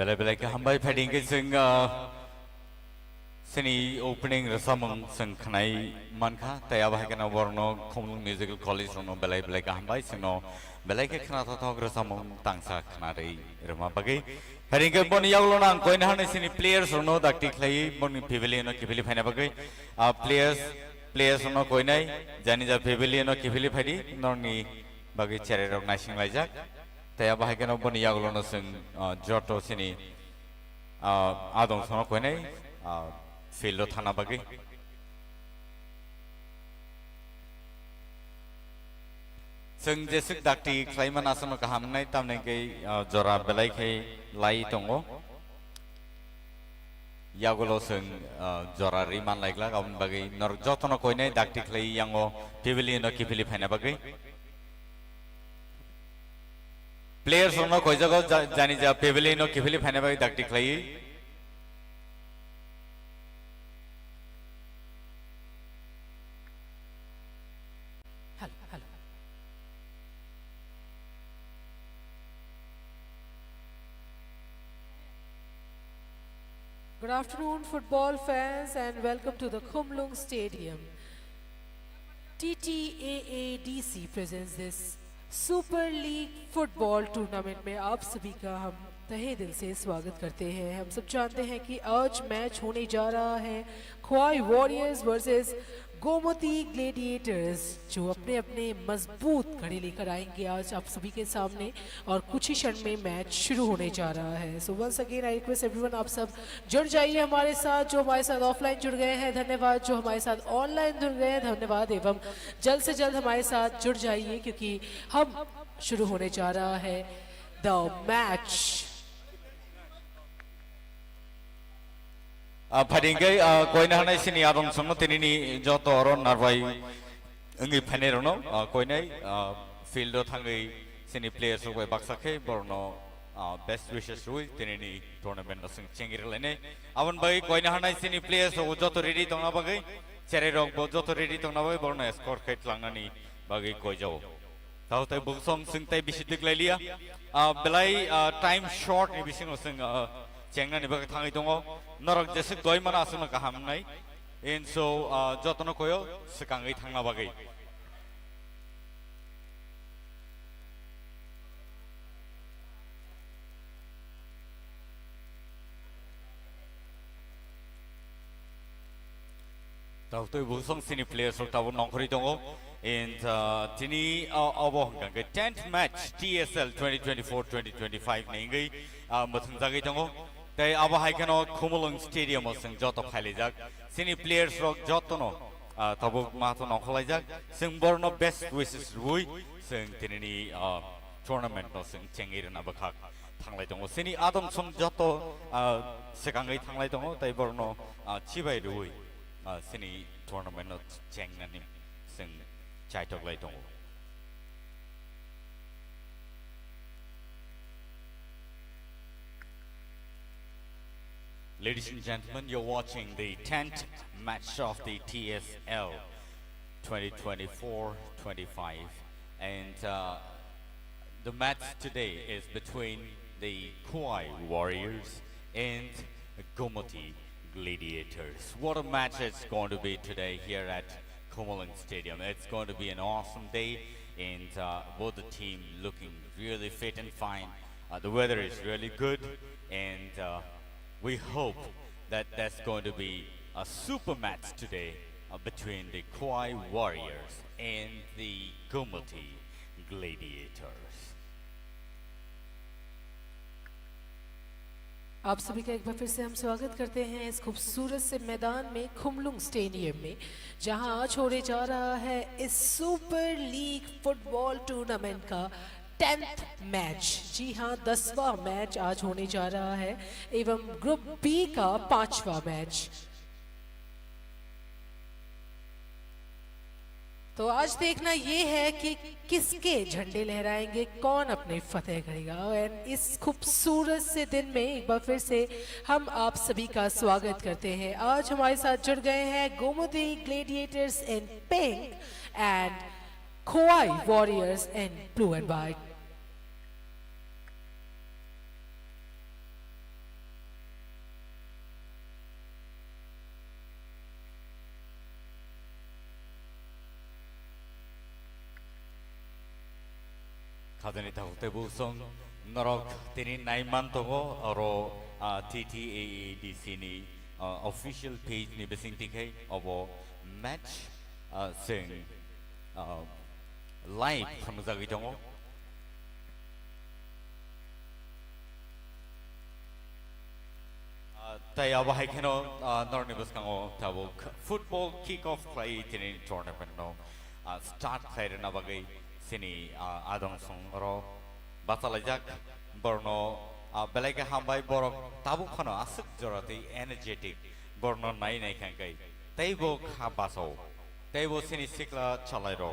Belai belai ke hambai phading ke sing sini opening rasamang sing khnai mankha taya bahai kana warno Khomlung Musical College rono belai belai ke hambai sino belai ke khna thok rasamang tangsa khna rei rama bagai phading ke bon yaglo nang koi na sini players rono dakti khlai bon pavilion no kivili phaina bagai players rono koi nai jani ja pavilion no kivili phadi norni bagai chere rok nasing laijak taya bahai kana bon yaglo no sing joto sini adong sono koi nai Filo thana bagi seng jesik dakti klaiman asano kaham nai tamne ke jora belai ke lai tongo yagolo seng jora riman laikla kaun bagi nor jotono koi nai dakti klai yango pavilion no kipili phaina bagi players ono koi jago jani ja pavilion no kipili phaina bagi dakti klai Good afternoon, football fans, and welcome to the Khumlung Stadium. TTAADC presents this super league football tournament में आप सभी का हम तहे दिल से स्वागत करते हैं। हम सब जानते हैं कि आज मैच होने जा रहा है ख्वाई वॉरियर्स वर्सेस गोमती ग्लेडिएटर्स, जो अपने अपने मजबूत घड़े लेकर आएंगे आज आप सभी के सामने और कुछ ही क्षण में मैच शुरू होने जा रहा है। So once again I request everyone, आप सब जुड़ जाइए हमारे साथ। जो हमारे साथ ऑफलाइन जुड़ गए हैं धन्यवाद, जो हमारे साथ ऑनलाइन जुड़ गए हैं धन्यवाद, एवं जल्द से जल्द हमारे साथ जुड़ जाइए क्योंकि हम शुरू होने जा रहा है द मैच। फाइंगे कोई हानाय सिनी आदम संग तिनी जत अर नारबाय अंगी फाइने रनो कोई फील्ड थांगै सिनी प्लेयर्स को बाक्साखे बरनो बेस्ट विशेस रुई तिनी टूर्नामेंट संग चेंगिरलायने आवन बाय कोई हानाय सिनी प्लेयर्स को जत रेडी दंना बागै चेरे रंग बो जत रेडी दंना बागै बरनो स्कोर खेट लांगानी बागै कोई जाओ ताउते बुकसम सिंगताय बिसि दिगलायलिया बेलाय टाइम शॉर्ट नि बिसिनो संग चेंगनानि बागै थांगै दङ नरक जेसे गय माना आसुना गाहामनाय इन सो जतन कोयो सिकांगै थांना बागै ताउते बुसं सिनी प्लेयर्स ताबो नंखरि दङ इन तिनी अबो हंगांगै 10th मैच TSL 2024-2025 नेंगै मथुं जागै दङ तै अब हाइकनो खुमुलुं स्टेडियम जों जत खालिजाक सिनी प्लेयर्स रक जतनो तबो माथो नखलायजाक जों बरनो बेस्ट विशेस रुई जों तिनी टूर्नामेंट नो जों चेंगिरना बखा थांलाय दङ सिनी आदम सम जत सिगाङै थांलाय दङ तै बरनो चिबाय रुई सिनी टूर्नामेंट नो चेंगनानि जों चाइटकलाय दङ। Ladies and gentlemen, you're watching the 10th match of the TSL 2024-25, and the match today is between the Khwai Warriors and Gomoti Gladiators. What a match it's going to be today here at Kumulang Stadium. It's going to be an awesome day, and both the team looking really fit and fine. The weather is really good, and we hope that that's going to be a super match today between the Khwai Warriors and the Gomoti Gladiators. आप सभी का एक बार फिर से हम स्वागत करते हैं इस खूबसूरत से मैदान में खुमलुंग स्टेडियम में, जहां आज होने जा रहा है इस सुपर लीग फुटबॉल टूर्नामेंट का 10th मैच। जी हाँ, 10वां मैच आज होने जा रहा है एवं ग्रुप बी का 5वां मैच। तो आज देखना ये है कि किसके झंडे लहराएंगे, कौन अपने फतेह करेगा। एंड इस खूबसूरत से दिन में एक बार फिर से हम आप सभी का स्वागत करते हैं। आज हमारे साथ जुड़ गए हैं Gomati gladiators in pink and Khowai warriors in blue and white. खाजनी ताउते बुसं नरक तिनी नाइमान दङो अरो TTAADC नि ऑफिशियल पेज नि बेसिंगथिखै अबो मैच जों लाइव खालामजागै दङ। ताई अब हाइकेनो नरनि बसकाङो ताबो फुटबल किक ऑफ प्ले तिनी टूर्नामेंट नो स्टार्ट खायरना बागै सिनी आदम संगरो बातालायजाक बरनो बेलायके हामबाय बरक ताबु खनो आसुक जराते एनर्जेटिक बरनो नाय खांगै तैबो खा बासौ तैबो सिनी सिक्ला चलायरो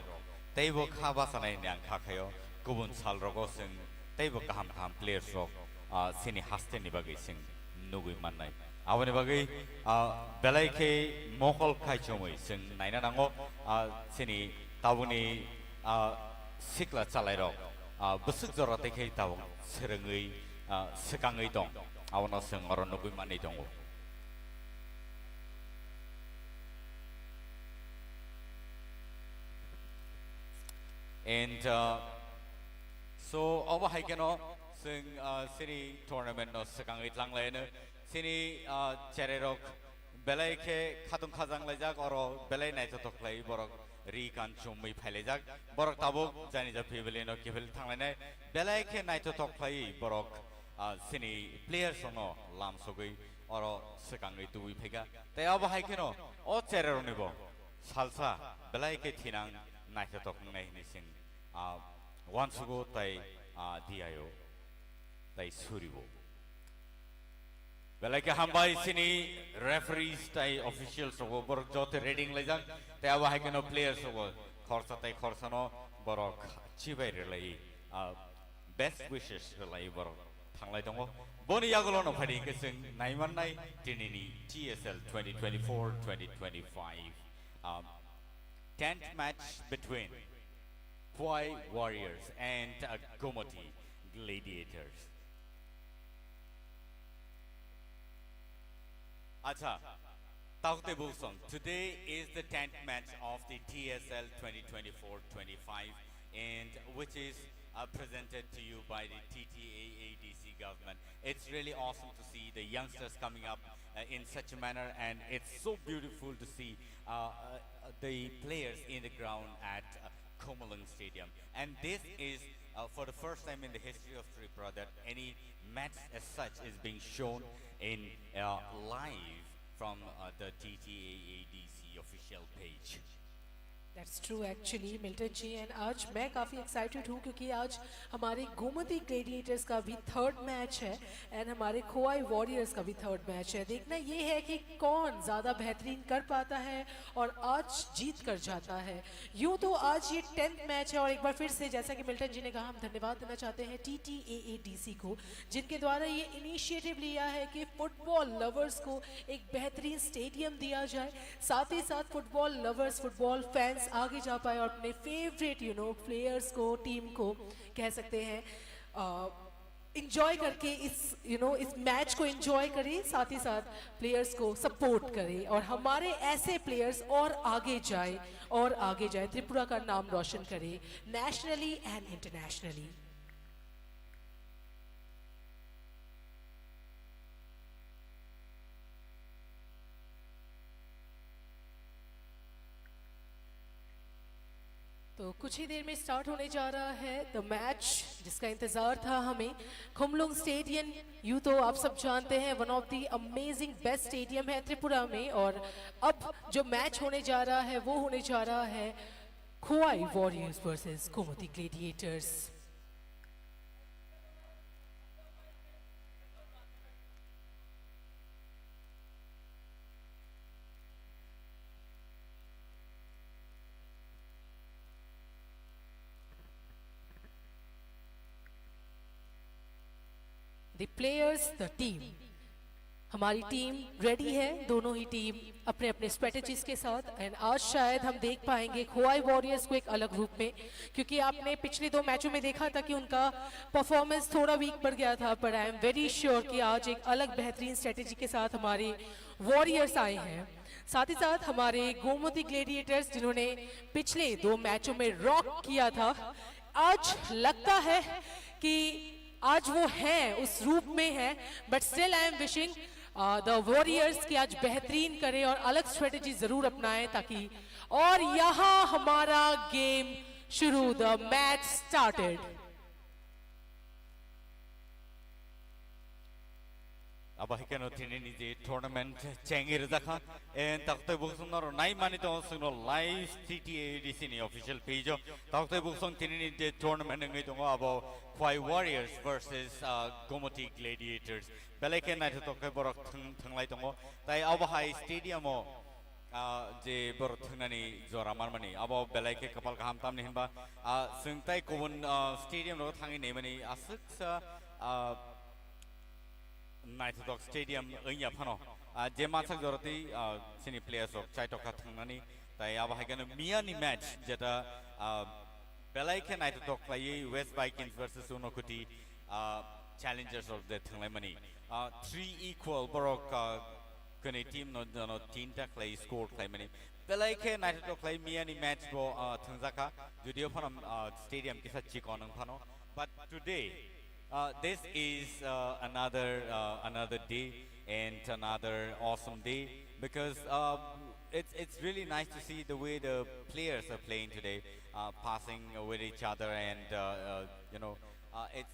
तैबो खा बासानाय न्यां खाखायो गुबुन साल रगो जों तैबो गाहाम गाहाम प्लेयर्स रक सिनी हास्टेनि बागै जों नुगै माननाय आवनि बागै बेलायके मखल खायचमै जों नायना नांगौ सिनी ताबुनि सिक्ला चलायरो बसुक जराते खे ताव सोरङै सिगाङै दं आवनो जों अर नुगै मानै दङ। and so over haikeno sing city tournament no sakang itlang lain sini chererok belai ke khatung khajang lajak oro belai nai to toklai borok ri kan chumui phailejak borok tabuk jani ja pibelino kibel thanglai belai ke nai to toklai borok sini players no lam sogoi oro sakang i tui phega te over haikeno o cherero nibo salsa belai ke thinang nai to toknai ni sing once ago tai diayo tai suribo belai ke hambai sini referees tai officials obo borok jote reading lejak tai aba haikeno players obo khorsa tai khorsa no borok chibai relai best wishes relai borok thanglai dongo boni yagolo no phadi ke sing naiman nai tinini TSL 2024-2025 10th match between Khwai Warriors and Gomoti Gladiators. Acha, Taukte Bulsong. Today is the 10th match of the TSL 2024-25, and which is presented to you by the TTAADC government. It's really awesome to see the youngsters coming up in such a manner, and it's so beautiful to see the players in the ground at Komalung Stadium. And this is for the first time in the history of Tripura that any match as such is being shown in live from the TTAADC official page. That's true actually Milton ji and आज मैं काफ़ी excited हूँ क्योंकि आज हमारे Gomti gladiators का भी third match है एंड हमारे खोवाई वॉरियर्स का भी थर्ड मैच है देखना ये है कि कौन ज़्यादा बेहतरीन कर पाता है और आज जीत कर जाता है यूँ तो आज ये 10th मैच है और एक बार फिर से जैसा कि मिल्टन जी ने कहा हम धन्यवाद देना चाहते हैं TTAADC को जिनके द्वारा ये इनिशिएटिव लिया है कि फुटबॉल लवर्स को एक बेहतरीन स्टेडियम दिया जाए साथ ही साथ फुटबॉल लवर्स फुटबॉल फैंस आगे जा पाए और अपने फेवरेट प्लेयर्स को टीम को कह सकते हैं इंजॉय करके इस मैच को इंजॉय करें साथ ही साथ प्लेयर्स को सपोर्ट करें और हमारे ऐसे प्लेयर्स और आगे जाए त्रिपुरा का नाम रोशन करें नेशनली एंड इंटरनेशनली तो कुछ ही देर में स्टार्ट होने जा रहा है द मैच जिसका इंतज़ार था हमें खुमलुंग स्टेडियम यूँ तो आप सब जानते हैं one of the amazing best stadium है त्रिपुरा में और अब जो मैच होने जा रहा है वो होने जा रहा है Khowai warriors versus Gomti gladiators the players the team हमारी टीम रेडी है दोनों ही टीम अपने अपने स्ट्रेटजीज के साथ एंड आज शायद हम देख पाएंगे खोवाई वॉरियर्स को एक अलग रूप में क्योंकि आपने पिछले 2 मैचों में देखा था कि उनका परफॉर्मेंस थोड़ा वीक पड़ गया था पर आई एम वेरी श्योर कि आज एक अलग बेहतरीन स्ट्रेटजी के साथ हमारे वॉरियर्स आए हैं साथ ही साथ हमारे गोमती ग्लेडिएटर्स जिन्होंने पिछले 2 मैचों में रॉक किया था आज लगता है कि आज वो हैं उस रूप में है but still I am wishing the warriors की आज बेहतरीन करें और अलग स्ट्रेटजी जरूर अपनाएं ताकि और यहाँ हमारा गेम शुरू द मैच स्टार्टेड अब हिकनो थिनि जे टूर्नामेंट चेंगिर जखा एन तख्ते बुक्सुन रो नाइ मानि तो सुनो लाइव TTAADC नि ऑफिशियल पेज तख्ते बुक्सुन थिनि जे टूर्नामेंट नgai दङ अब Khwai Warriors versus Gomoti Gladiators बेलेके नाइ तो के बरक थंगलाय दङ ताइ अब हाई स्टेडियम जे बर थंगनानि जरा मारमानि अब बेलेके कपाल गाहाम तामनि हिनबा जों ताइ गुबुन स्टेडियम रो थाङि नेमानि आसुकसा नाइटोक स्टेडियम ओइया फानो जे मानसाक जरति सिनि प्लेयर्स अफ चाइटोका थांनानि ताइ अब हायगन मियानि मैच जेटा बेलाइके नाइटोक लायै वेस्ट बाइकिंस वर्सेस उनोकुटी चैलेंजर्स अफ द थांलायमानि 3 इक्वल बरक कने टीम नो 3 टा क्लाय स्कोर क्लायमानि Belai ke United to play me and match bo Thunzaka Judio Panam stadium kisa Chikonang Pano. But today, this is another day and another awesome day because it's really nice to see the way the players are playing today, passing with each other, and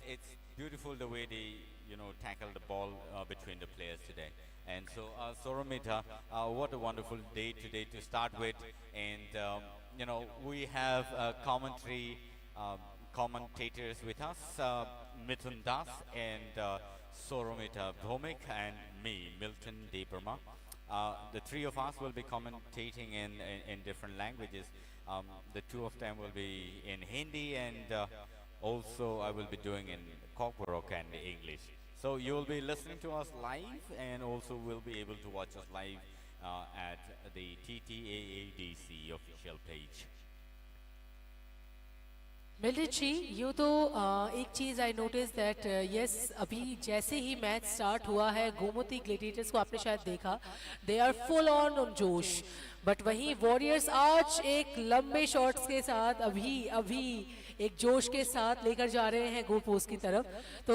it's beautiful the way they tackle the ball between the players today. And so, Soromita, what a wonderful day today to start with, and we have commentary. Commentators with us, Mithun Das and Soromita Bhomik and me, Milton Deeperma. The three of us will be commentating in different languages. The two of them will be in Hindi, and also I will be doing in Kokborok and English. So you will be listening to us live, and also will be able to watch us live at the TTAADC official page. Milton ji यूँ तो एक चीज़ I notice that yes अभी जैसे ही match start हुआ है Gomti gladiators को आपने शायद देखा दे आर फुल ऑन जोश बट वहीं वॉरियर्स आज एक लंबे शॉट्स के साथ अभी एक जोश के साथ लेकर जा रहे हैं गोल पोस्ट की तरफ। तो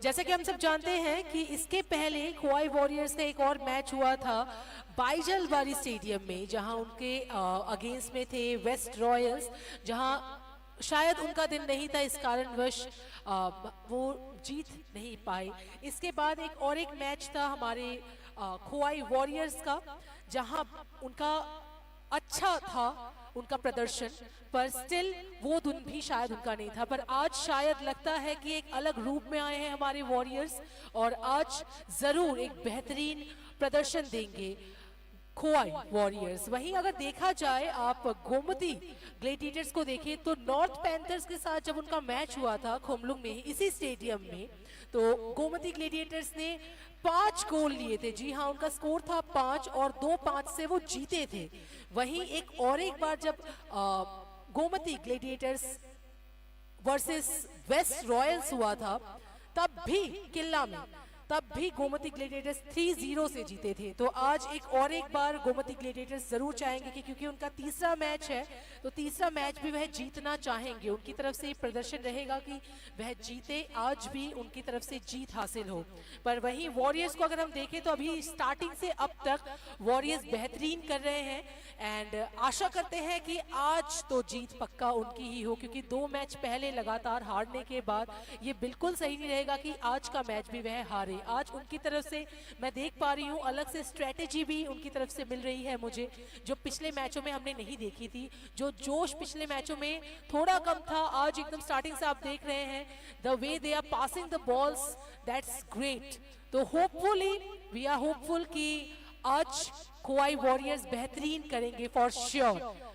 जैसा कि हम सब जानते हैं कि इसके पहले खोवाई वॉरियर्स का एक और मैच हुआ था बाईजलबारी स्टेडियम में जहां उनके अगेंस्ट में थे वेस्ट रॉयल्स, जहां शायद उनका दिन नहीं था, इस कारणवश वो जीत नहीं पाए। इसके बाद एक मैच था हमारे खोवाई वॉरियर्स का जहां उनका अच्छा था उनका प्रदर्शन, पर स्टिल वो दिन भी शायद उनका नहीं था। पर आज शायद लगता है कि एक अलग रूप में आए हैं हमारे वॉरियर्स और आज जरूर एक बेहतरीन प्रदर्शन देंगे खोवाई वॉरियर्स। वहीं अगर देखा जाए आप गोमती ग्लेडिएटर्स को देखें तो नॉर्थ पैंथर्स के साथ जब उनका मैच हुआ था खोमलुंग में इसी स्टेडियम में, तो गोमती ग्लेडिएटर्स ने 5 गोल लिए थे। जी हाँ, उनका स्कोर था 5 और 2-5 से वो जीते थे। वहीं एक बार जब Gomti gladiators versus West Royals हुआ था तब भी किल्ला में गोमती ग्लेडिएटर्स 3-0 से जीते थे। तो आज एक बार गोमती ग्लेडिएटर्स जरूर चाहेंगे कि क्योंकि उनका तीसरा मैच है तो तीसरा मैच भी वह जीतना चाहेंगे। उनकी तरफ से प्रदर्शन रहेगा कि वह जीते, आज भी उनकी तरफ से जीत हासिल हो। पर वहीं वॉरियर्स को अगर हम देखें तो अभी स्टार्टिंग से अब तक वॉरियर्स बेहतरीन कर रहे हैं एंड आशा करते हैं कि आज तो जीत पक्का उनकी ही हो, क्योंकि 2 मैच पहले लगातार हारने के बाद ये बिल्कुल सही नहीं रहेगा कि आज का मैच भी वह हारे। आज उनकी तरफ से मैं देख पा रही हूँ अलग से स्ट्रेटेजी भी उनकी तरफ से मिल रही है मुझे, जो पिछले मैचों में हमने नहीं देखी थी। जो जोश पिछले मैचों में थोड़ा कम था, आज एकदम स्टार्टिंग से आप देख रहे हैं the way they are passing the balls, that's great. तो होपफुली वी आर होपफुल कि आज खोवाई वॉरियर्स बेहतरीन करेंगे for sure.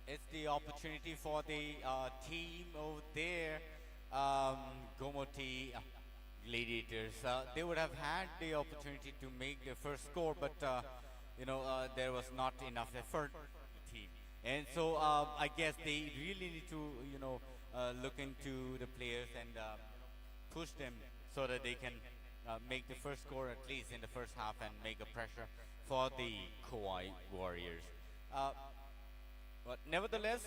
It's the opportunity for the team over there, Gomoti Gladiators. They would have had the opportunity to make their first score, but there was not enough effort for the team, and so I guess they really need to look into the players and push them so that they can make the first score at least in the first half and make a pressure for the Kauai Warriors. But nevertheless,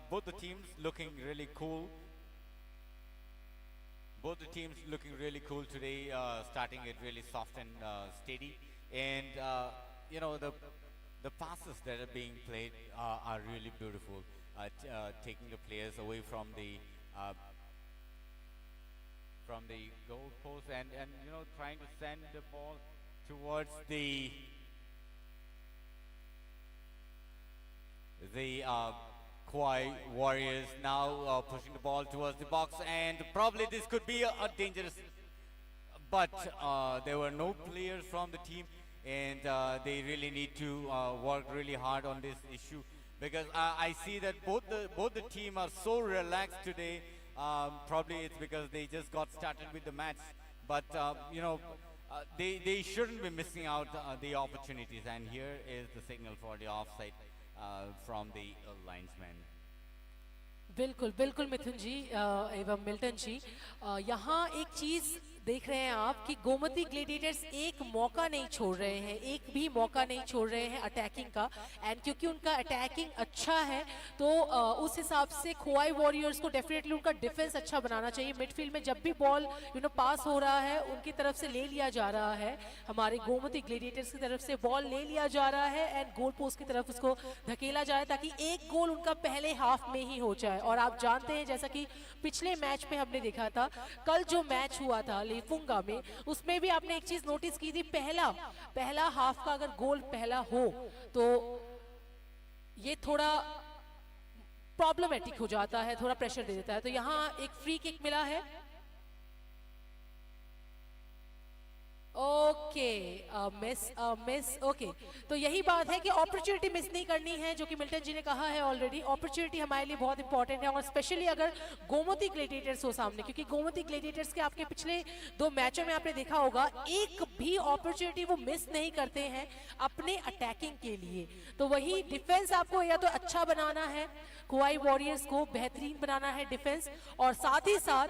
both the teams looking really cool. Both the teams looking really cool today, starting it really soft and steady. And the passes that are being played are really beautiful, taking the players away from the goal post and trying to send the ball towards the Kauai Warriors. Now pushing the ball towards the box, and probably this could be a dangerous, but there were no players from the team, and they really need to work really hard on this issue, because I see that both the team are so relaxed today. Probably it's because they just got started with the match, but they shouldn't be missing out the opportunities. And here is the signal for the offside from the linesman. बिल्कुल बिल्कुल मिथुन जी एवं Milton ji, यहाँ एक चीज देख रहे हैं आप कि गोमती ग्लेडिएटर्स एक मौका नहीं छोड़ रहे हैं, एक भी मौका नहीं छोड़ रहे हैं अटैकिंग का। एंड क्योंकि उनका अटैकिंग अच्छा है तो उस हिसाब से खोवाई वॉरियर्स को डेफिनेटली उनका डिफेंस अच्छा बनाना चाहिए। मिडफील्ड में जब भी बॉल पास हो रहा है उनकी तरफ से ले लिया जा रहा है, हमारे गोमती ग्लेडिएटर्स की तरफ से बॉल ले लिया जा रहा है एंड गोल पोस्ट की तरफ उसको धकेला जाए ताकि एक गोल उनका पहले हाफ में ही हो जाए। और आप जानते हैं जैसा कि पिछले मैच में हमने देखा था, कल जो मैच हुआ था लेफुंगा में, उसमें भी आपने एक चीज नोटिस की थी, पहला हाफ का अगर गोल पहला हो तो ये थोड़ा प्रॉब्लमेटिक हो जाता है, थोड़ा प्रेशर दे देता है। तो यहाँ एक फ्री किक मिला है। ओके मिस ओके, तो यही बात है कि अपॉर्चुनिटी मिस नहीं करनी है, जो कि मिल्टन जी ने कहा है ऑलरेडी। अपॉर्चुनिटी हमारे लिए बहुत इंपॉर्टेंट है और स्पेशली अगर गोमती ग्लेडिएटर्स हो सामने, क्योंकि गोमती ग्लेडिएटर्स के आपके पिछले 2 मैचों में आपने देखा होगा एक भी अपॉर्चुनिटी वो मिस नहीं करते हैं अपने अटैकिंग के लिए। तो वही डिफेंस आपको या तो अच्छा बनाना है, खोवाई वॉरियर्स को बेहतरीन बनाना है डिफेंस, और साथ ही साथ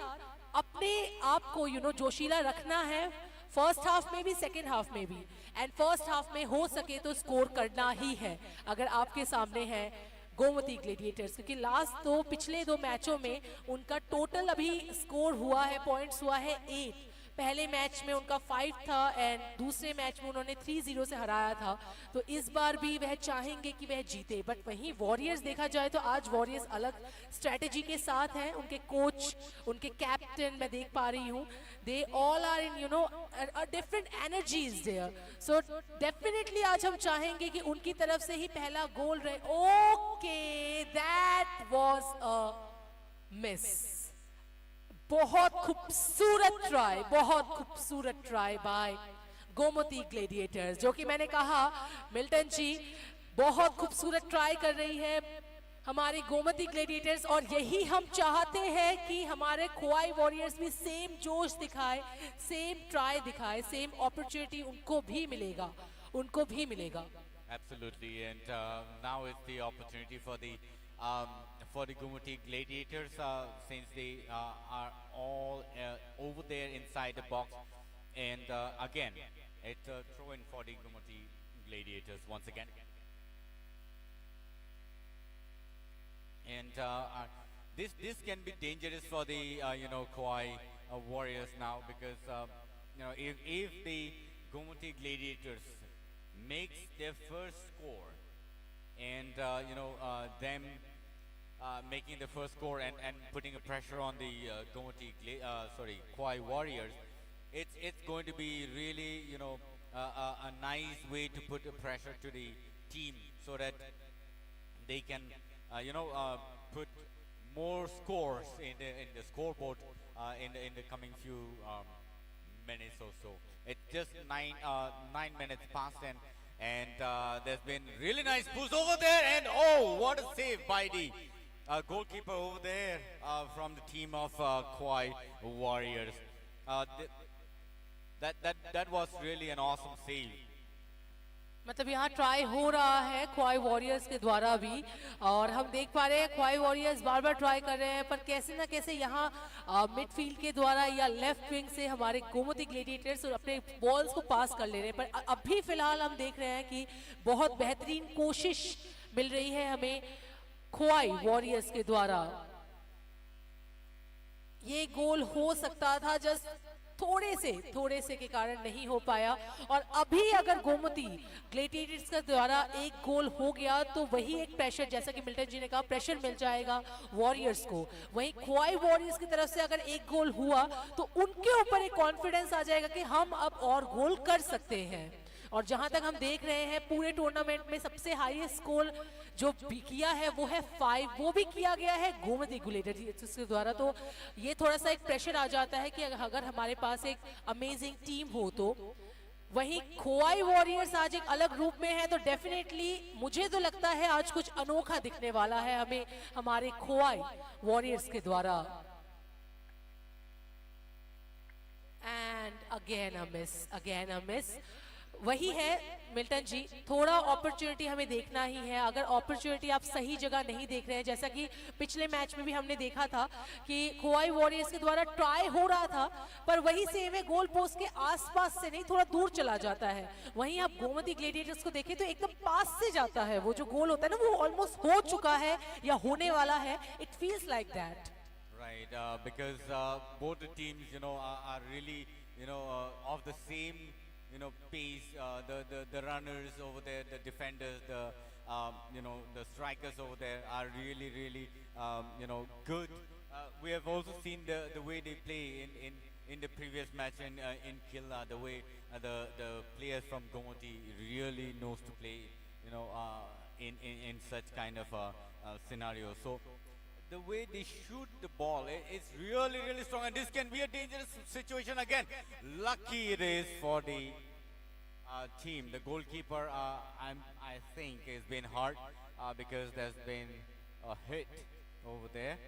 अपने आप को जोशीला रखना है फर्स्ट हाफ में भी सेकेंड हाफ में भी। एंड फर्स्ट हाफ में हो सके तो स्कोर करना ही है अगर आपके सामने है गोमती ग्लेडिएटर्स, क्योंकि लास्ट पिछले 2 मैचों में उनका टोटल अभी स्कोर हुआ है, पॉइंट्स हुआ है 8। पहले मैच में उनका 5 था एंड दूसरे मैच में उन्होंने 3-0 से हराया था। तो इस बार भी वह चाहेंगे कि वह जीते। बट वहीं वॉरियर्स देखा जाए तो आज वॉरियर्स अलग स्ट्रेटेजी के साथ हैं, उनके कोच, उनके कैप्टन मैं देख पा रही हूँ, they all are in different energies there. So definitely आज हम चाहेंगे कि उनकी तरफ से ही पहला गोल रहे। Okay, that was a miss. बहुत खूबसूरत ट्राई बाय गोमती ग्लेडिएटर्स, जो कि मैंने कहा मिल्टन जी बहुत खूबसूरत ट्राई कर रही है हमारी गोमती ग्लेडिएटर्स। और यही हम चाहते हैं कि हमारे खोवाई वॉरियर्स भी सेम जोश दिखाए, सेम ट्राई दिखाए, सेम अपॉर्चुनिटी उनको भी मिलेगा। Absolutely, and now is the opportunity for the Gumati Gladiators, since they are all over there inside the box, and again it's a throw-in for the Gumati Gladiators once again, and this can be dangerous for the Kauai Warriors now, because if the Gumati Gladiators makes their first score, and them making the first score and putting a pressure on the Kauai Warriors, it's going to be really a nice way to put a pressure to the team, so that they can put more scores in the scoreboard in the coming few minutes or so. It's just 9 minutes past, and there's been really nice push over there, and oh, what a save by the goalkeeper over there from the team of Kauai Warriors. That was really an awesome save. मतलब यहाँ try हो रहा है Khowai warriors के द्वारा भी, और हम देख पा रहे हैं खोवाई वॉरियर्स बार ट्राई कर रहे हैं, पर कैसे ना कैसे यहाँ मिडफील्ड के द्वारा या लेफ्ट विंग से हमारे गोमती ग्लेडिएटर्स अपने बॉल्स को पास कर ले रहे हैं। पर अभी फिलहाल हम देख रहे हैं कि बहुत बेहतरीन कोशिश मिल रही है हमें खोवाई वॉरियर्स के द्वारा। ये गोल हो सकता था, जस्ट थोड़े से के कारण नहीं हो पाया। और अभी अगर गोमती ग्लेडिएटर्स के द्वारा एक गोल हो गया तो वही एक प्रेशर, जैसा कि मिल्टन जी ने कहा, प्रेशर मिल जाएगा वॉरियर्स को। वहीं खोवाई वॉरियर्स की तरफ से अगर एक गोल हुआ तो उनके ऊपर एक कॉन्फिडेंस आ जाएगा कि हम अब और गोल कर सकते हैं। और जहां तक हम देख रहे हैं पूरे टूर्नामेंट में सबसे हाईएस्ट स्कोर जो भी किया है वो है 5, वो भी किया गया है गोमती ग्लेडिएटर्स के द्वारा। तो ये थोड़ा सा एक प्रेशर आ जाता है कि अगर हमारे पास एक अमेजिंग टीम हो तो। वहीं खोवाई वॉरियर्स आज एक अलग रूप में है, तो डेफिनेटली मुझे तो लगता है आज कुछ अनोखा दिखने वाला है हमें हमारे खोवाई वॉरियर्स के द्वारा। And again a miss. वही है मिल्टन जी, थोड़ा अपॉर्चुनिटी हमें देखना ही है। अगर अपॉर्चुनिटी आप सही जगह नहीं देख रहे हैं, जैसा कि पिछले मैच में भी हमने देखा था कि खोवाई वॉरियर्स के द्वारा ट्राई हो रहा था, पर वही सेम है, गोल पोस्ट के आसपास से नहीं, थोड़ा दूर चला जाता है। वहीं आप गोमती ग्लेडिएटर्स को देखें तो एकदम पास से जाता है, वो जो गोल होता है ना, वो ऑलमोस्ट हो चुका है या होने वाला है। It feels like that. Right, because both the teams, are really, of the same, pace. The runners over there, the defenders, the strikers over there are really, really, good. We have also seen the way they play in the previous match in Killa, the way the players from Gomoti really knows to play, in such kind of scenario. So the way they shoot the ball, it's really, really strong, and this can be a dangerous situation again. Lucky it is for the team. The goalkeeper, I think, has been hurt because there's been a hit over there.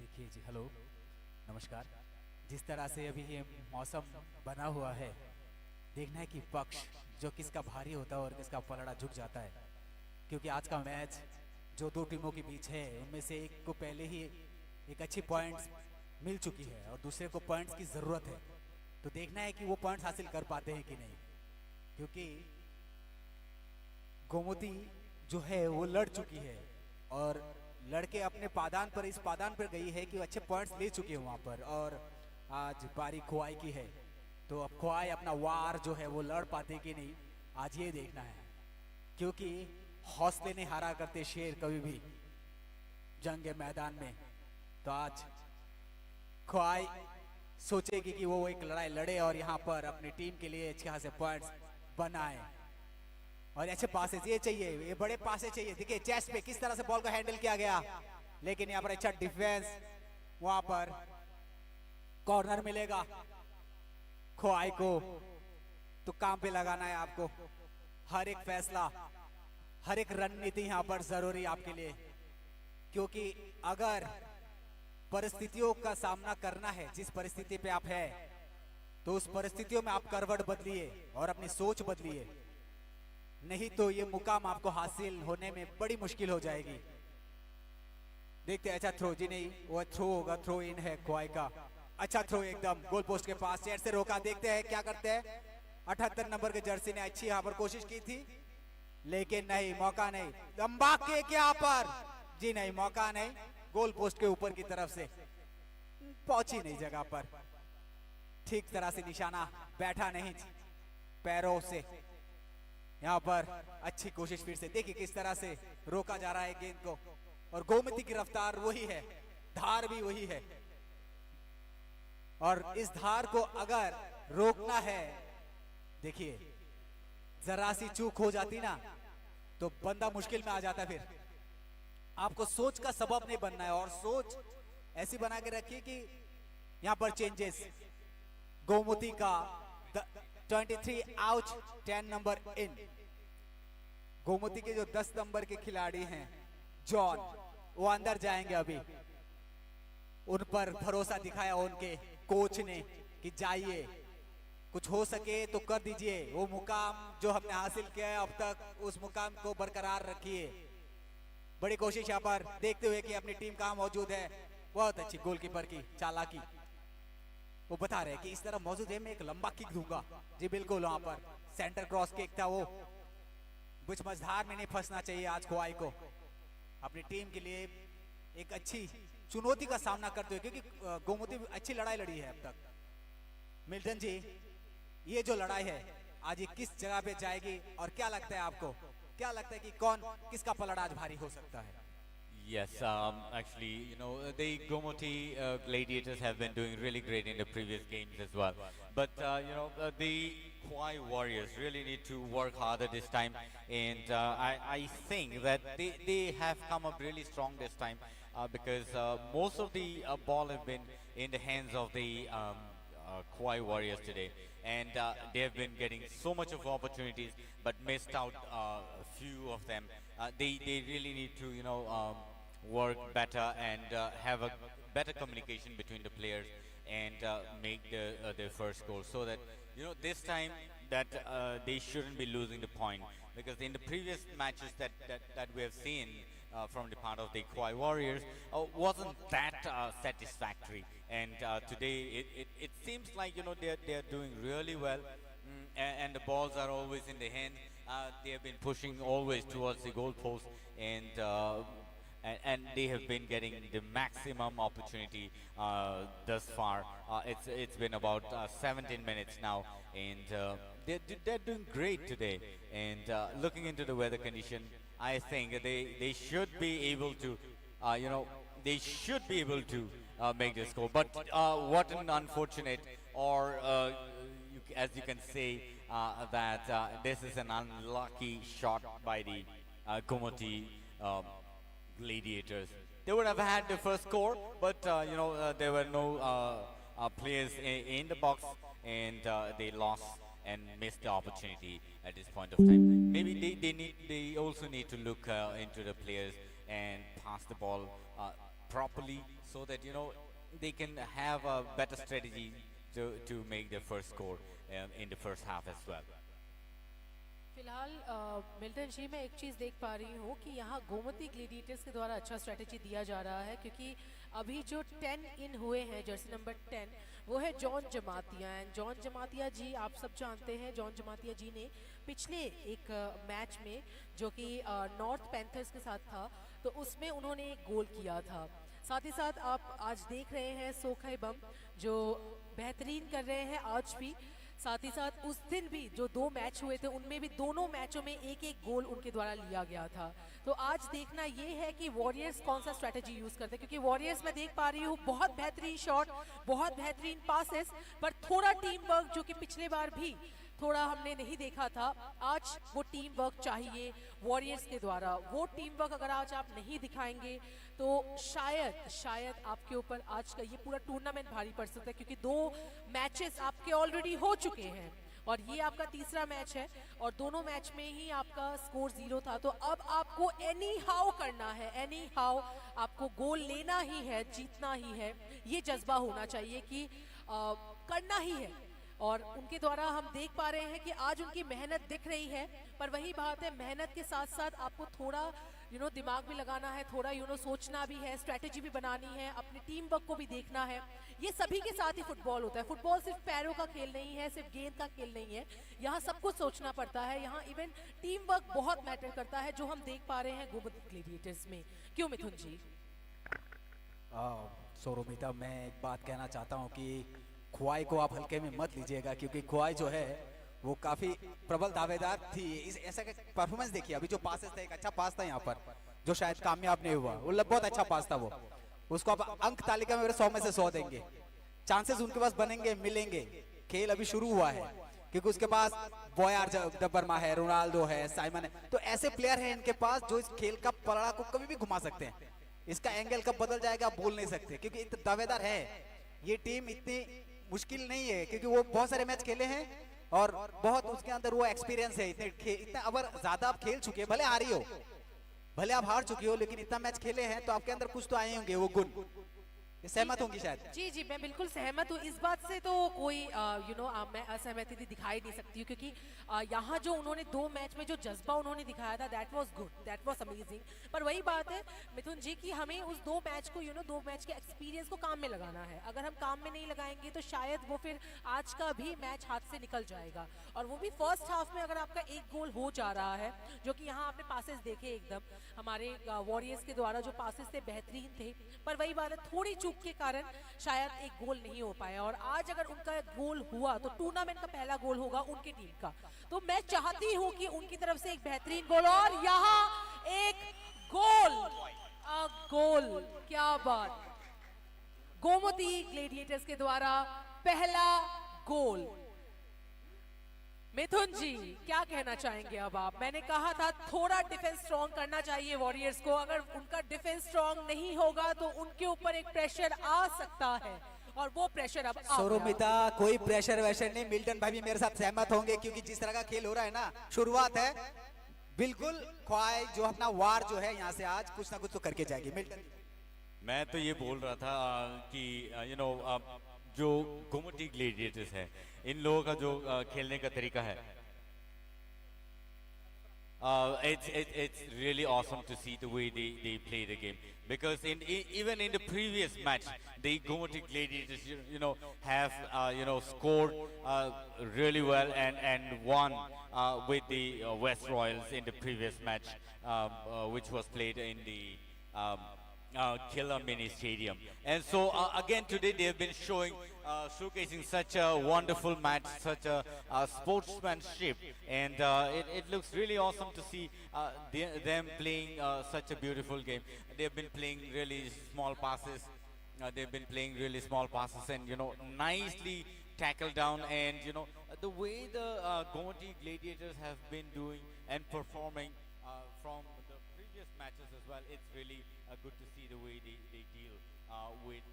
देखिए जी, hello, नमस्कार। जिस तरह से अभी ये मौसम बना हुआ है, देखना है कि पक्ष जो किसका भारी होता है और किसका पलड़ा झुक जाता है, क्योंकि आज का मैच जो दो टीमों के बीच है, उनमें से एक को पहले ही एक अच्छी पॉइंट्स मिल चुकी है और दूसरे को पॉइंट्स की ज़रूरत है। तो देखना है कि वो पॉइंट्स हासिल कर पाते हैं कि नहीं, क्योंकि गोमती जो है वो लड़ चुकी है और लड़के अपने पादान पर, इस पादान पर गई है कि वो अच्छे पॉइंट्स ले चुके हैं वहाँ पर, और आज बारी खोआई की है। तो अब खोआई अपना वार जो है वो लड़ पाते कि नहीं, आज ये देखना है, क्योंकि हौसले नहीं हारा करते शेर कभी भी जंग के मैदान में। तो आज खोआई सोचेगी कि वो एक लड़ाई लड़े और यहाँ पर अपनी टीम के लिए अच्छे खासे पॉइंट्स बनाए, और अच्छे पासेस ये चाहिए, ये बड़े पासे चाहिए। देखिए चेस्ट पे किस तरह से बॉल को हैंडल किया गया, लेकिन यहाँ पर अच्छा डिफेंस, वहां पर कॉर्नर मिलेगा खोआई को। तो काम पे लगाना है आपको, हर एक फैसला, हर एक रणनीति यहाँ पर जरूरी आपके लिए, क्योंकि अगर परिस्थितियों का सामना करना है, जिस परिस्थिति पे आप है, तो उस परिस्थितियों में आप करवट बदलिए और अपनी सोच बदलिए, नहीं तो ये मुकाम आपको हासिल होने में बड़ी मुश्किल हो जाएगी। देखते हैं, अच्छा थ्रो जी, नहीं वो थ्रो होगा, थ्रो इन है खोआई का। अच्छा थ्रो एकदम गोल पोस्ट के पास, चेयर से रोका। देखते हैं क्या करते हैं। 78 नंबर के जर्सी ने अच्छी यहाँ पर कोशिश की थी, लेकिन नहीं, मौका नहीं। लंबा के यहाँ पर जी नहीं, मौका नहीं। गोल पोस्ट के ऊपर की तरफ से पहुंची नहीं जगह पर, ठीक तरह से निशाना बैठा नहीं पैरों से। यहाँ पर अच्छी कोशिश फिर से, देखिए किस तरह से रोका जा रहा है गेंद को, और गोमती की रफ्तार वही है, धार भी वही है, और इस धार को अगर रोकना है, देखिए जरा सी चूक हो जाती ना तो बंदा मुश्किल में आ जाता। फिर आपको सोच का सबब नहीं बनना है, और सोच ऐसी बना के रखिए कि यहां पर चेंजेस। गोमती का 23 आउट, 10 नंबर इन। गोमती के जो 10 नंबर के खिलाड़ी हैं जॉन, वो अंदर जाएंगे अभी। उन पर भरोसा दिखाया उनके कोच ने कि जाइए, कुछ हो सके तो कर दीजिए। वो मुकाम जो हमने हासिल किया है अब तक, उस मुकाम को बरकरार रखिए। बड़ी कोशिश यहाँ पर देखते हुए कि अपनी टीम कहाँ मौजूद है। बहुत अच्छी गोलकीपर की चालाकी, वो बता रहे कि इस तरह मौजूद है, मैं एक लंबा किक दूंगा। जी बिल्कुल, वहां पर सेंटर क्रॉस किक था, वो कुछ मझधार में नहीं फंसना चाहिए आज खोआई को। अपनी टीम के लिए एक अच्छी चुनौती का सामना करते हुए, क्योंकि गोमती अच्छी लड़ाई लड़ी है अब तक। मिल्टन जी, ये जो लड़ाई है आज, ये किस जगह पे जाएगी, और क्या लगता है आपको, क्या लगता है कि कौन, किसका पलड़ा आज भारी हो सकता है? Yes, actually, the Gomoti Gladiators have been doing really great in the previous games as well. But, the Khwai Warriors really need to work harder this time. And I think that they have come up really strong this time because most of the ball has been in the hands of the Kauai Warriors today, and they have been getting so much of opportunities, but missed out a few of them. They really need to work better and have a better communication between the players and make their first goal, so that this time that they shouldn't be losing the point, because in the previous matches that we have seen from the part of the Kauai Warriors wasn't that satisfactory, and today it seems like they are doing really well, and the balls are always in the hand. They have been pushing always towards the goal post, and they have been getting the maximum opportunity thus far. It's been about 17 minutes now, and they're doing great today. And looking into the weather condition, I think they should be able to, make this goal. But what an unfortunate, or as you can say, that this is an unlucky shot by the Gomoti Gladiators. They would have had the first score, but there were no players in the box, and they lost and missed the opportunity at this point of time. Maybe they also need to look into the players and pass the ball properly, so that they can have a better strategy to make their first score in the first half as well. फिलहाल Milton जी, मैं एक चीज़ देख पा रही हूँ कि यहाँ Gomti gladiators के द्वारा अच्छा स्ट्रेटेजी दिया जा रहा है, क्योंकि अभी जो 10 इन हुए हैं जर्सी नंबर 10, वो है John Jamatia. And John Jamatia ji, आप सब जानते हैं, जॉन जमातिया जी ने पिछले एक मैच में जो कि नॉर्थ पैंथर्स के साथ था, तो उसमें उन्होंने एक गोल किया था। साथ ही साथ आप आज देख रहे हैं सोखाई बम जो बेहतरीन कर रहे हैं आज भी। साथ ही साथ उस दिन भी जो 2 मैच हुए थे, उनमें भी दोनों मैचों में एक एक गोल उनके द्वारा लिया गया था। तो आज देखना ये है कि वॉरियर्स कौन सा स्ट्रेटेजी यूज करते हैं, क्योंकि वॉरियर्स मैं देख पा रही हूँ बहुत बेहतरीन शॉट, बहुत बेहतरीन पासेस, पर थोड़ा टीम वर्क जो कि पिछले बार भी थोड़ा हमने नहीं देखा था, आज वो टीम वर्क चाहिए वॉरियर्स के द्वारा। वो टीम वर्क अगर आज आप नहीं दिखाएंगे तो शायद आपके ऊपर आज का ये पूरा टूर्नामेंट भारी पड़ सकता है, क्योंकि 2 मैचेस आपके ऑलरेडी हो चुके हैं और ये आपका तीसरा मैच है, और दोनों मैच में ही आपका स्कोर 0 था। तो अब आपको एनी हाउ करना है, एनी हाउ आपको गोल लेना ही है, जीतना ही है, ये जज्बा होना चाहिए कि करना ही है। और उनके द्वारा हम देख पा रहे हैं कि आज उनकी मेहनत दिख रही है, पर वही बात है, मेहनत के साथ साथ आपको थोड़ा दिमाग भी लगाना है, थोड़ा सोचना भी है, स्ट्रैटेजी भी बनानी है, अपनी टीम वर्क को भी देखना है। ये सभी के साथ ही फुटबॉल होता है। फुटबॉल सिर्फ पैरों का खेल नहीं है, सिर्फ गेंद का खेल नहीं है, यहाँ सब कुछ सोचना पड़ता है। यहाँ इवन टीम वर्क बहुत मैटर करता है, जो हम देख पा रहे हैं गोमती ग्लेडिएटर्स में। क्यों मिथुन जी? सौरभिता, मैं एक बात कहना चाहता हूँ कि खुआई को आप हल्के में मत लीजिएगा, क्योंकि खुआई जो है वो काफी प्रबल दावेदार थी। इस ऐसा परफॉर्मेंस देखिए, अभी जो पासेस था, एक अच्छा पास था यहाँ पर जो शायद कामयाब नहीं हुआ, वो बहुत अच्छा पास था। वो उसको आप अंक तालिका में 100 में से 100 देंगे। चांसेस उनके पास बनेंगे, मिलेंगे, खेल अभी शुरू हुआ है, क्योंकि उसके पास बॉयार वर्मा है, रोनाल्डो है, साइमन है, तो ऐसे प्लेयर हैं इनके पास जो इस खेल का पलड़ा को कभी भी घुमा सकते हैं। इसका एंगल कब बदल जाएगा आप बोल नहीं सकते, क्योंकि इतना दावेदार है ये टीम। इतनी मुश्किल नहीं है, क्योंकि वो बहुत सारे मैच खेले हैं और बहुत उसके अंदर वो एक्सपीरियंस है। इतना अगर ज्यादा आप खेल चुके हैं, भले हारी हो, भले आप हार चुके हो, लेकिन इतना मैच खेले हैं तो आपके अंदर कुछ तो आए होंगे वो गुण। सहमत होंगी शायद? जी, मैं बिल्कुल सहमत हूँ। इस बात से तो कोई मैं असहमति दिखाई नहीं सकती हूँ, क्योंकि यहाँ जो उन्होंने 2 मैच में जो जज्बा उन्होंने दिखाया था, that was good, that was amazing. पर वही बात है मिथुन जी कि हमें उस 2 मैच को 2 मैच के एक्सपीरियंस को काम में लगाना है। अगर हम काम में नहीं लगाएंगे तो शायद वो फिर आज का भी मैच हाथ से निकल जाएगा, और वो भी फर्स्ट हाफ में अगर आपका 1 गोल हो जा रहा है, जो कि यहाँ आपने पासेस देखे एकदम हमारे वॉरियर्स के द्वारा जो पासेस थे बेहतरीन थे, पर वही बात है थोड़ी चूक के कारण शायद 1 गोल नहीं हो पाया। और आज अगर उनका गोल हुआ तो टूर्नामेंट का पहला गोल होगा उनकी टीम का, तो मैं चाहती हूं कि उनकी तरफ से एक बेहतरीन गोल, और यहाँ एक गोल, क्या बात, गोमती ग्लेडिएटर्स के द्वारा पहला गोल। मिथुन जी क्या कहना चाहेंगे अब आप? मैंने कहा था थोड़ा डिफेंस स्ट्रॉन्ग करना चाहिए वॉरियर्स को। अगर उनका डिफेंस स्ट्रॉन्ग नहीं होगा तो उनके ऊपर एक प्रेशर आ सकता है, और वो प्रेशर अब आ गया। सौरमिता, कोई प्रेशर वैशर नहीं, मिल्टन भाई भी मेरे साथ सहमत होंगे क्योंकि जिस तरह का खेल हो रहा है ना, शुरुआत है बिल्कुल। ख्वाई जो अपना वार जो है यहाँ से आज कुछ ना कुछ तो करके जाएगी। मिल्टन, मैं तो ये बोल रहा था कि जो गोमती ग्लेडिएटर्स है, इन लोगों का जो खेलने का तरीका है, it's really awesome to see the way they play the game, because even in the previous match the Gomotic Gladiators have scored really well and won with the West Royals in the previous match, which was played in the Killer Mini Stadium. And so again today they have been showcasing such a wonderful match, such a sportsmanship, and it looks really awesome to see them playing such a beautiful game. They have been playing really small passes. They've been playing really small passes and nicely tackled down, and the way the Gomoty Gladiators have been doing and performing from the previous matches as well. It's really good to see the way they deal with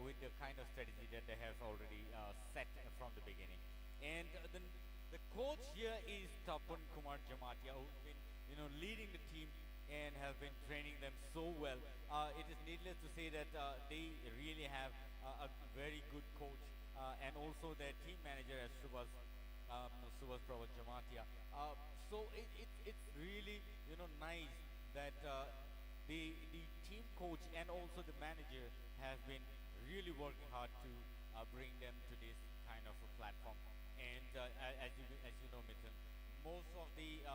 with the kind of strategy that they have already set from the beginning. And the coach here is Tapan Kumar Jamatia, who's been leading the team and have been training them so well. It is needless to say that they really have a very good coach, and also their team manager as Subhas Pravat Jamatia. So it's really nice that the team coach and also the manager have been really working hard to bring them to this kind of a platform. And as you know, Mithun, most of the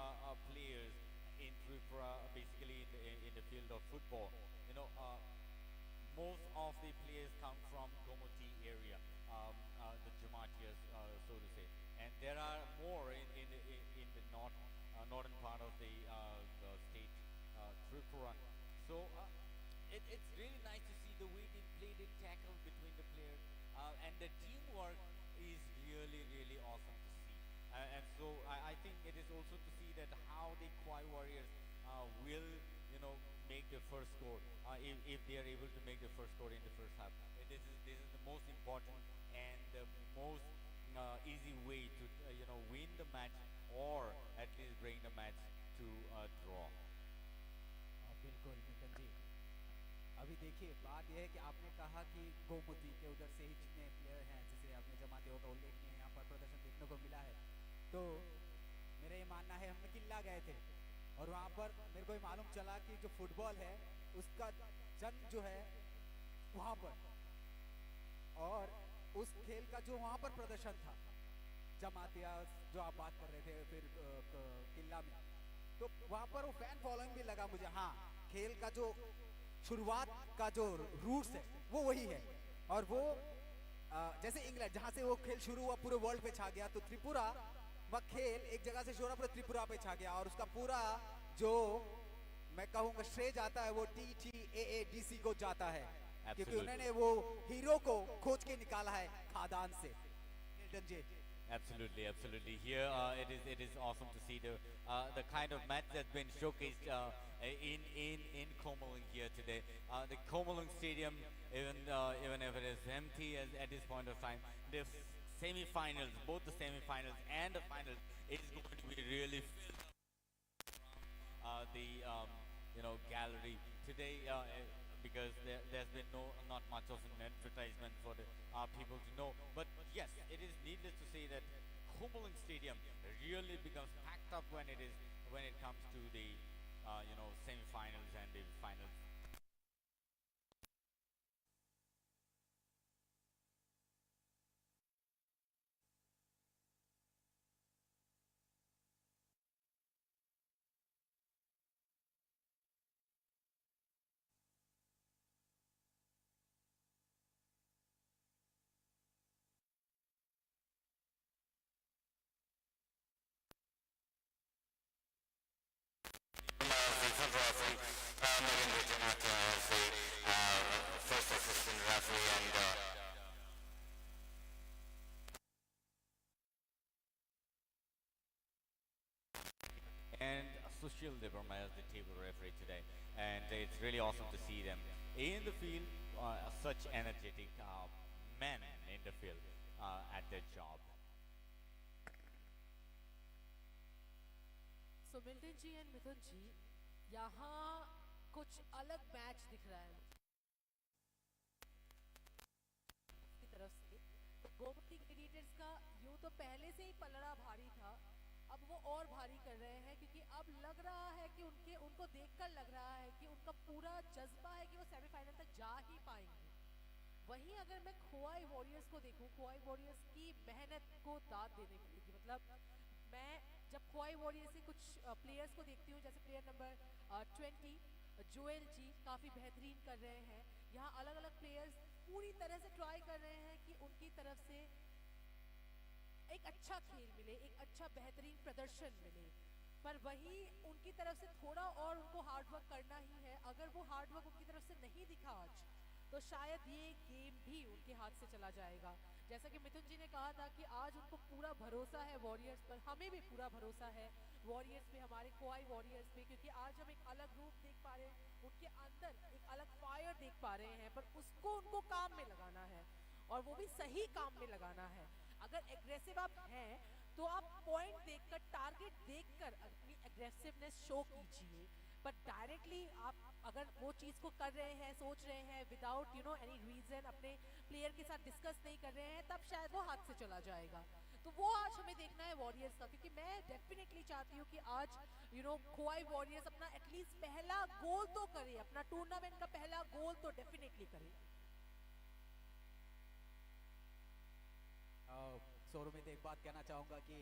players in Tripura, basically in the field of football, most of the players come from Gomoti area, the Jamatias, so to say, and there are more in the northern part of the state, Tripura. So it's really nice to see the way they play the tackle between the players, and the teamwork is really awesome to see. And so I think it is also to see that how the Kwai Warriors will make the first score, if they are able to make the first score in the first half. This is the most important and the most easy way to win the match, or at least bring the match to a draw. बिल्कुल Milton जी। अभी देखिए, बात यह है कि आपने कहा कि गोमती के उधर से ही जितने प्लेयर हैं, जैसे आपने जमातियों का उल्लेख किया, यहाँ पर प्रदर्शन देखने को मिला है, तो मेरा ये मानना है, हम किल्ला गए थे और वहाँ पर मेरे को ये मालूम चला कि जो फुटबॉल है उसका जन्म जो है वहाँ पर, और उस खेल का जो वहाँ पर प्रदर्शन था, जमातिया जो आप बात कर रहे थे, फिर किल्ला में, तो वहाँ पर वो फैन फॉलोइंग भी लगा मुझे। हाँ, खेल का जो शुरुआत का जो रूट्स है वो वही है, और वो जैसे इंग्लैंड जहाँ से वो खेल शुरू हुआ पूरे वर्ल्ड पे छा गया, तो त्रिपुरा वह खेल एक जगह से शुरू हुआ पूरे त्रिपुरा पे छा गया, और उसका पूरा जो मैं कहूँगा श्रेय जाता है वो TTAADC को जाता है, क्योंकि उन्होंने वो हीरो को खोज के निकाला है खादान से। Milton ji, Absolutely. Here it is awesome to see the kind of match that's been showcased in Komalung here today. The Komalung Stadium, even if it is empty at this point of time, the semi-finals, both the semi-finals and the finals, it is going to be really filled up the gallery today. Because there's been not much of an advertisement for the people to know. But yes, it is needless to say that Komalung Stadium really becomes packed up when it comes to the semi-finals and the finals. And Sushil Devarma as the table referee today, and it's really awesome to see them in the field, such energetic men in the field at their job. So Milton ji and Mithun ji, यहाँ कुछ अलग match दिख रहा है की तरफ से। Gomti gladiators का यूं तो पहले से ही पलड़ा भारी था, अब वो और भारी कर रहे हैं क्योंकि अब लग रहा है कि उनको देखकर लग रहा है कि उनका पूरा जज्बा है कि वो सेमीफाइनल तक जा ही पाएंगे। वहीं अगर मैं खोवाई वॉरियर्स को देखूं, खोवाई वॉरियर्स की मेहनत को दाद देने पड़ेगी। मतलब मैं जब खोवाई वॉरियर्स के कुछ प्लेयर्स को देखती हूँ, जैसे प्लेयर नंबर 20 जोएल जी काफ़ी बेहतरीन कर रहे हैं। यहाँ अलग अलग प्लेयर्स पूरी तरह से ट्राई कर रहे हैं कि उनकी तरफ से एक अच्छा खेल मिले, एक अच्छा बेहतरीन प्रदर्शन मिले, पर वही उनकी तरफ से थोड़ा और उनको हार्डवर्क करना ही है। अगर वो हार्डवर्क उनकी तरफ से नहीं दिखा आज, तो शायद ये गेम भी उनके हाथ से चला जाएगा। जैसा कि मिथुन जी ने कहा था कि आज उनको पूरा भरोसा है वॉरियर्स पर, हमें भी पूरा भरोसा है वॉरियर्स पे, हमारे खोवाई वॉरियर्स पे, क्योंकि आज हम एक अलग रूप देख पा रहे हैं, उनके अंदर एक अलग फायर देख पा रहे हैं, पर उसको उनको काम में लगाना है और वो भी सही काम में लगाना है। अगर एग्रेसिव आप हैं तो आप पॉइंट देखकर, टारगेट देखकर अपनी एग्रेसिवनेस शो कीजिए, पर डायरेक्टली आप अगर वो चीज़ को कर रहे हैं, सोच रहे हैं विदाउट एनी रीजन, अपने प्लेयर के साथ डिस्कस नहीं कर रहे हैं, तब शायद वो हाथ से चला जाएगा। तो वो आज हमें देखना है वॉरियर्स का, क्योंकि मैं डेफिनेटली चाहती हूँ कि आज खोवाई वॉरियर्स अपना एटलीस्ट पहला गोल तो करे, अपना टूर्नामेंट का पहला गोल तो डेफिनेटली करे। सौरभ, एक बात कहना चाहूंगा कि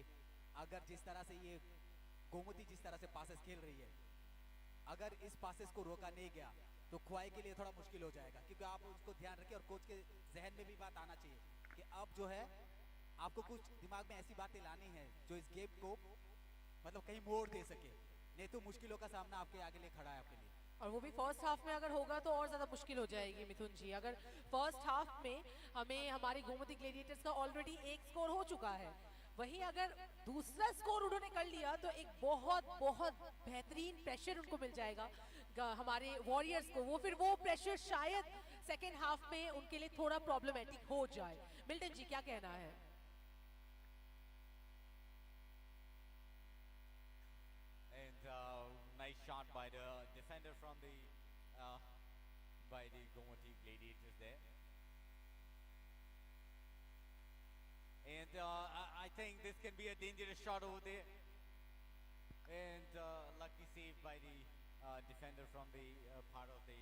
अगर जिस तरह से ये गोमती जिस तरह से पासेस खेल रही है, अगर इस पासेस को रोका नहीं गया तो खोवाई के लिए थोड़ा मुश्किल हो जाएगा, क्योंकि आप उसको ध्यान रखें और कोच के जहन में भी बात आना चाहिए कि अब जो है आपको कुछ दिमाग में ऐसी बातें लानी है जो इस गेम को मतलब कहीं मोड़ दे सके, नहीं तो मुश्किलों का सामना आपके आगे लिए खड़ा है आपके लिए। और वो भी फर्स्ट हाफ में अगर होगा तो और ज़्यादा मुश्किल हो जाएगी मिथुन जी। अगर फर्स्ट हाफ में हमें हमारी गोमती ग्लेडिएटर्स का ऑलरेडी एक स्कोर हो चुका है, वहीं अगर दूसरा स्कोर उन्होंने कर लिया तो एक बहुत बहुत बेहतरीन प्रेशर उनको मिल जाएगा हमारे वॉरियर्स को। वो प्रेशर शायद सेकेंड हाफ में उनके लिए थोड़ा प्रॉब्लमेटिक हो जाए। मिल्टन जी क्या कहना है? And nice shot by the defender from the Gomati Gladiators there. And I think this can be a dangerous shot over there. And lucky save by the defender from the part of the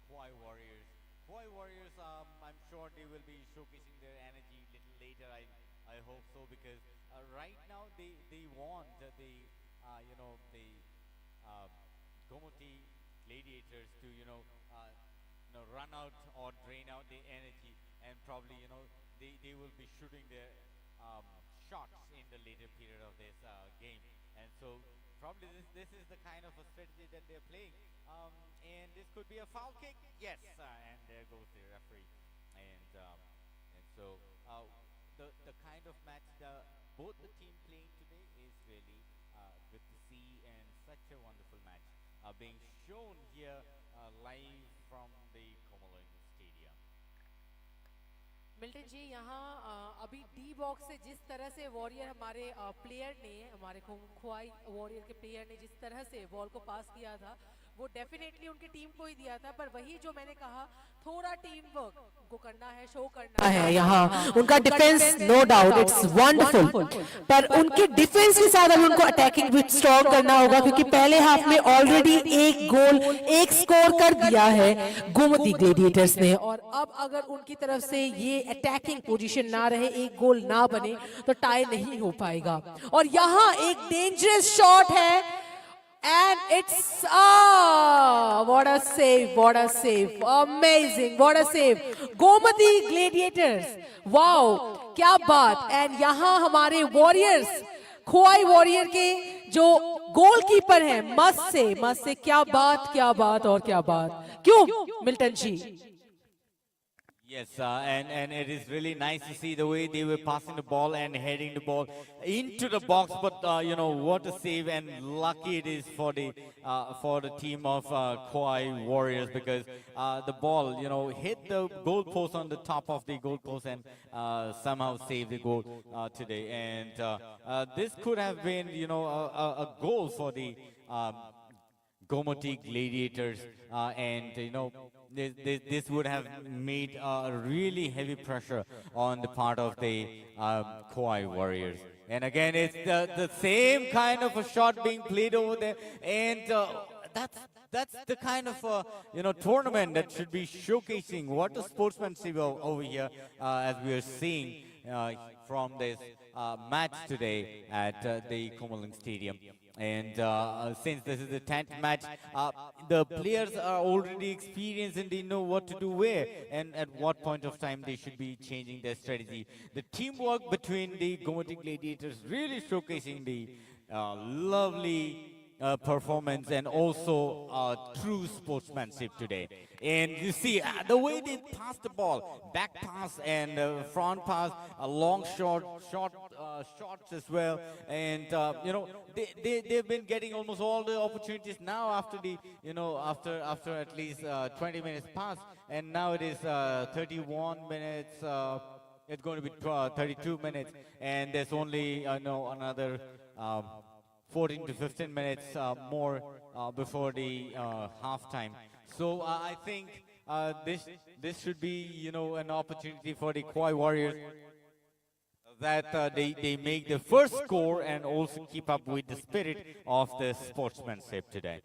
Khowaii Warriors. Khowaii Warriors, I'm sure they will be showcasing their energy a little later. I hope so, because right now they want the Gomati Gladiators to run out or drain out the energy, and probably they will be shooting their shots in the later period of this game, and so probably this is the kind of a strategy that they're playing, and this could be a foul kick. Yes, and there goes the referee, and so the kind of match both the team playing today is really good to see, and such a wonderful match being shown here live from the Komalung Stadium. Milton ji यहाँ अभी D box से जिस तरह से warrior हमारे player ने, हमारे Khowai warrior के प्लेयर ने जिस तरह से बॉल को पास किया था, वो डेफिनेटली उनकी टीम को ही दिया था, पर वही जो मैंने कहा थोड़ा टीम वर्क को करना है, शो करना है। यहाँ उनका defence no doubt it's wonderful, पर उनके डिफेंस के साथ अब उनको अटैकिंग भी स्ट्रॉन्ग करना होगा, क्योंकि पहले हाफ में ऑलरेडी एक गोल एक स्कोर कर दिया है गोमती ग्लेडिएटर्स ने, और अब अगर उनकी तरफ से ये अटैकिंग पोजीशन ना रहे, एक गोल ना बने, तो टाई नहीं हो पाएगा। और यहाँ एक डेंजरस शॉट है, and it's what a save, what a save, amazing, what a save, Gomti gladiators, wow क्या बात। एंड यहाँ हमारे वॉरियर्स, खोवाई वॉरियर के जो गोलकीपर हैं, मस्त से क्या बात और क्या बात, क्यों Milton ji? Yes, and it is really nice to see the way they were passing the ball and heading the ball into the box. But you know what a save, and lucky it is for the team of Kauai Warriors, because the ball hit the goal post on the top of the goal post and somehow saved the goal today. And this could have been a goal for the Gomoti Gladiators, and this would have made a really heavy pressure on the part of the Kauai Warriors. And again, it's the same kind of a shot being played over there, and that's the kind of tournament that should be showcasing what a sportsmanship over here, as we are seeing from this match today at the Komaling Stadium. And since this is the 10th match, the players are already experienced and they know what to do where and at what point of time they should be changing their strategy. The teamwork between the Gomoti Gladiators really showcasing the lovely performance and also true sportsmanship today. And you see the way they pass the ball, back pass and front pass, a long short shots as well. And they've been getting almost all the opportunities now after the after at least 20 minutes pass, and now it is 31 minutes. It's going to be 32 minutes, and there's only another 14 to 15 minutes more before the halftime. So I think this should be an opportunity for the Kauai Warriors that they make the first score and also keep up with the spirit of the sportsmanship today.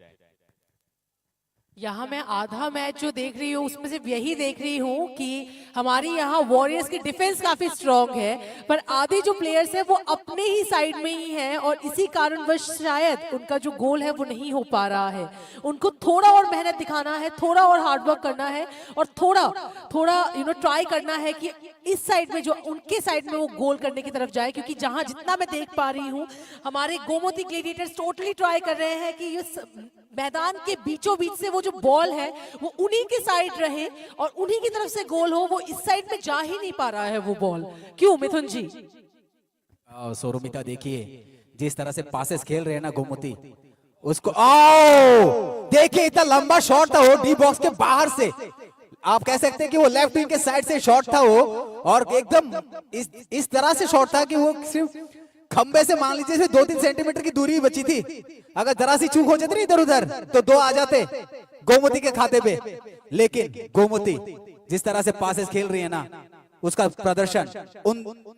यहाँ मैं आधा match जो देख रही हूँ उसमें सिर्फ यही देख रही हूँ कि हमारी यहाँ वॉरियर्स की डिफेंस काफी स्ट्रांग है, पर आधे जो प्लेयर्स हैं वो अपने ही साइड में ही हैं और इसी कारणवश शायद उनका जो गोल है वो नहीं हो पा रहा है। उनको थोड़ा और मेहनत दिखाना है, थोड़ा और हार्डवर्क करना है और थोड़ा ट्राई करना है कि इस साइड में जो उनके साइड में वो गोल करने की तरफ जाए, क्योंकि जहां जितना मैं देख पा रही हूँ हमारे गोमती ग्लेडिएटर्स टोटली ट्राई कर रहे हैं कि ये मैदान के बीचों बीच से वो जो बॉल है वो उन्हीं के साइड रहे और उन्हीं की तरफ से गोल हो। वो इस साइड में जा ही नहीं पा रहा है वो बॉल। क्यों मिथुन जी? सोरोमिता देखिए जिस तरह से पासेस खेल रहे हैं ना गोमती, उसको आओ देखिए इतना लंबा शॉट था वो डी बॉक्स के बाहर से, आप कह सकते हैं कि वो लेफ्ट विंग के साइड से शॉट था वो, और एकदम इस तरह से शॉट था कि वो सिर्फ खंबे से मान लीजिए 2-3 सेंटीमीटर की दूरी बची थी। अगर जरा सी चूक हो जाती ना इधर उधर तो 2 आ जाते गोमती के खाते पे। लेकिन गोमती जिस तरह से पासेस खेल रही है ना, उसका प्रदर्शन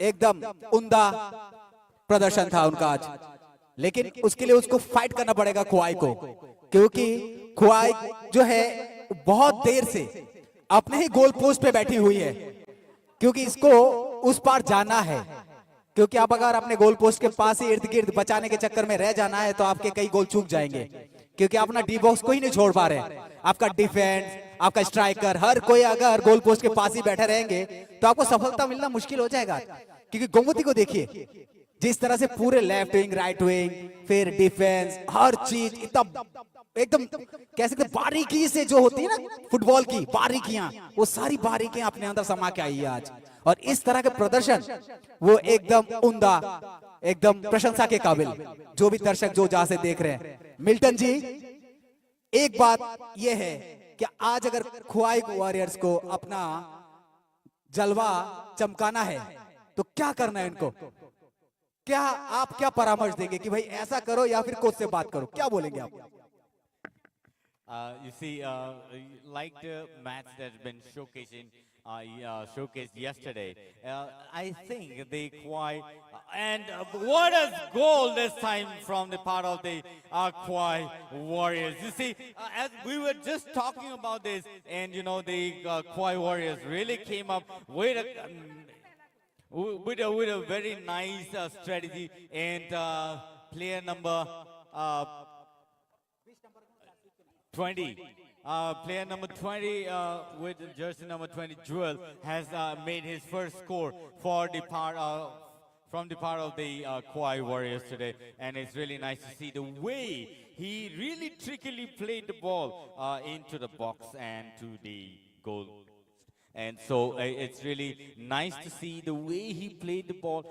एकदम उम्दा प्रदर्शन था उनका आज। लेकिन उसके लिए उसको फाइट करना पड़ेगा खुआई को, क्योंकि खुआई जो है बहुत देर से अपने ही गोल पोस्ट पे बैठी हुई है, क्योंकि इसको उस पार जाना है। क्योंकि आप अगर अपने गोल पोस्ट के पास ही इर्द गिर्द बचाने के चक्कर में रह जाना है तो आपके कई गोल चूक जाएंगे, क्योंकि आप अपना डी बॉक्स को ही नहीं छोड़ पा रहे। आपका डिफेंस, आपका स्ट्राइकर, हर कोई अगर गोल पोस्ट के पास ही बैठे रहेंगे तो आपको सफलता मिलना मुश्किल हो जाएगा। क्योंकि गोमती को देखिए जिस तरह से पूरे लेफ्ट विंग, राइट विंग, फिर डिफेंस, हर चीज इतना एकदम कह सकते बारीकी से जो होती है ना फुटबॉल की बारीकियां, वो सारी बारीकियां अपने अंदर समा के आई है आज। और इस तरह के प्रदर्शन वो एकदम उम्दा, एकदम प्रशंसा के काबिल, जो भी दर्शक जो जहां से देख रहे हैं। मिल्टन जी, एक बात यह है कि आज अगर खुआई वॉरियर्स को अपना जलवा चमकाना है तो क्या करना है इनको? क्या आप क्या परामर्श देंगे कि भाई ऐसा करो या फिर कोच से बात करो, क्या बोलेंगे आप? You see, like the match that's been showcased yesterday, I think they quite and what a goal this time from the part of the Kauai Warriors. You see, as we were just talking about this, and the Kauai Warriors really came up with a very nice strategy, and player number 20. Player number 20 with jersey number 20, Jewel, has made his first score for the part from the part of the Kauai Warriors today, and it's really nice to see the way he really trickily played the ball into the box and to the goal. And so it's really nice to see the way he played the ball.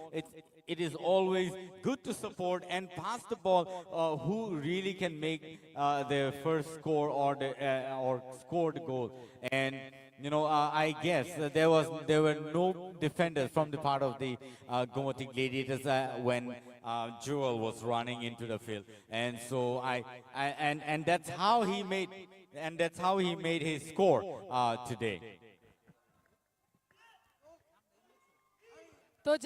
It is always good to support and pass the ball. Who really can make their first score or score the goal? And you know, I guess there were no defenders from the part of the Gomati Gladiators when Joel was running into the field, and so and that's how he made his score today. तो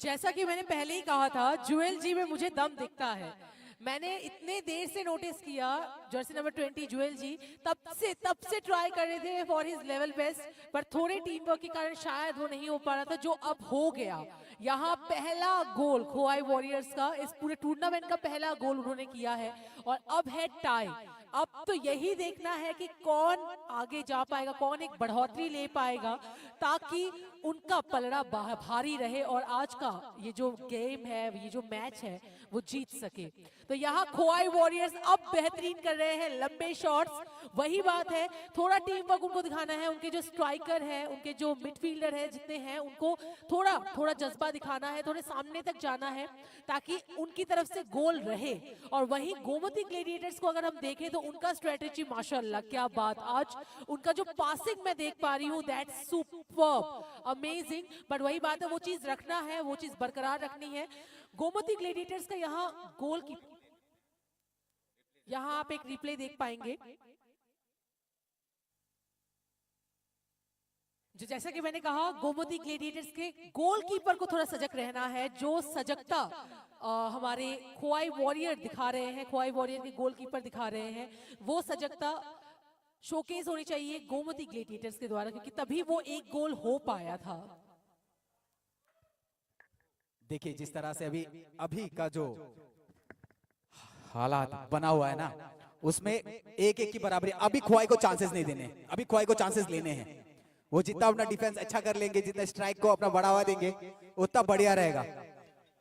जैसा कि मैंने पहले ही कहा था, जुएल जी में मुझे दम दिखता है। मैंने इतने देर से नोटिस किया, जर्सी नंबर 20 जुएल जी तब से ट्राई कर रहे थे फॉर हिज लेवल बेस्ट, पर थोड़े टीम वर्क के कारण शायद वो नहीं हो पा रहा था, जो अब हो गया। यहाँ पहला गोल खोवाई वॉरियर्स का, इस पूरे टूर्नामेंट का पहला गोल उन्होंने किया है और अब है टाई। अब तो यही देखना है कि कौन आगे जा पाएगा, कौन एक बढ़ोतरी ले पाएगा, ताकि उनका पलड़ा भारी रहे और आज का ये जो गेम है, ये जो मैच है, वो जीत सके। तो यहाँ खोवाई वॉरियर्स अब बेहतरीन कर रहे हैं लंबे शॉट्स। वही बात है, थोड़ा टीम वर्क उनको दिखाना है, उनके जो स्ट्राइकर है, उनके जो मिडफील्डर है जितने हैं, उनको थोड़ा जज्बा दिखाना है, थोड़े सामने तक जाना है ताकि उनकी तरफ से गोल रहे। और वहीं गोमती ग्लेडिएटर्स को अगर हम देखें तो उनका स्ट्रेटेजी माशाल्लाह क्या बात, आज उनका जो पासिंग मैं देख पा रही हूँ, दैट्स सुपर्ब, अमेजिंग। बट वही बात है, वो चीज रखना है, वो चीज बरकरार रखनी है। गोमती ग्लेडिएटर्स का यहाँ गोल की, यहाँ आप एक रिप्ले देख पाएंगे, जो जैसा कि मैंने कहा, गोमती ग्लेडिएटर्स के गोलकीपर को थोड़ा सजग रहना है। जो सजगता हमारे खोवाई वॉरियर दिखा रहे हैं, खोवाई वॉरियर के गोलकीपर दिखा रहे हैं, वो सजगता शोकेस होनी चाहिए गोमती ग्लेडिएटर्स के द्वारा, क्योंकि तभी वो एक गोल हो पाया था। देखिए जिस तरह से अभी का जो हालात बना हुआ है ना, उसमें एक की बराबरी। अभी खोवाई को चांसेस नहीं देने, अभी खोवाई को चांसेस लेने हैं। वो जितना अपना डिफेंस अच्छा कर लेंगे, जितना स्ट्राइक को अपना बढ़ावा देंगे, उतना बढ़िया रहेगा।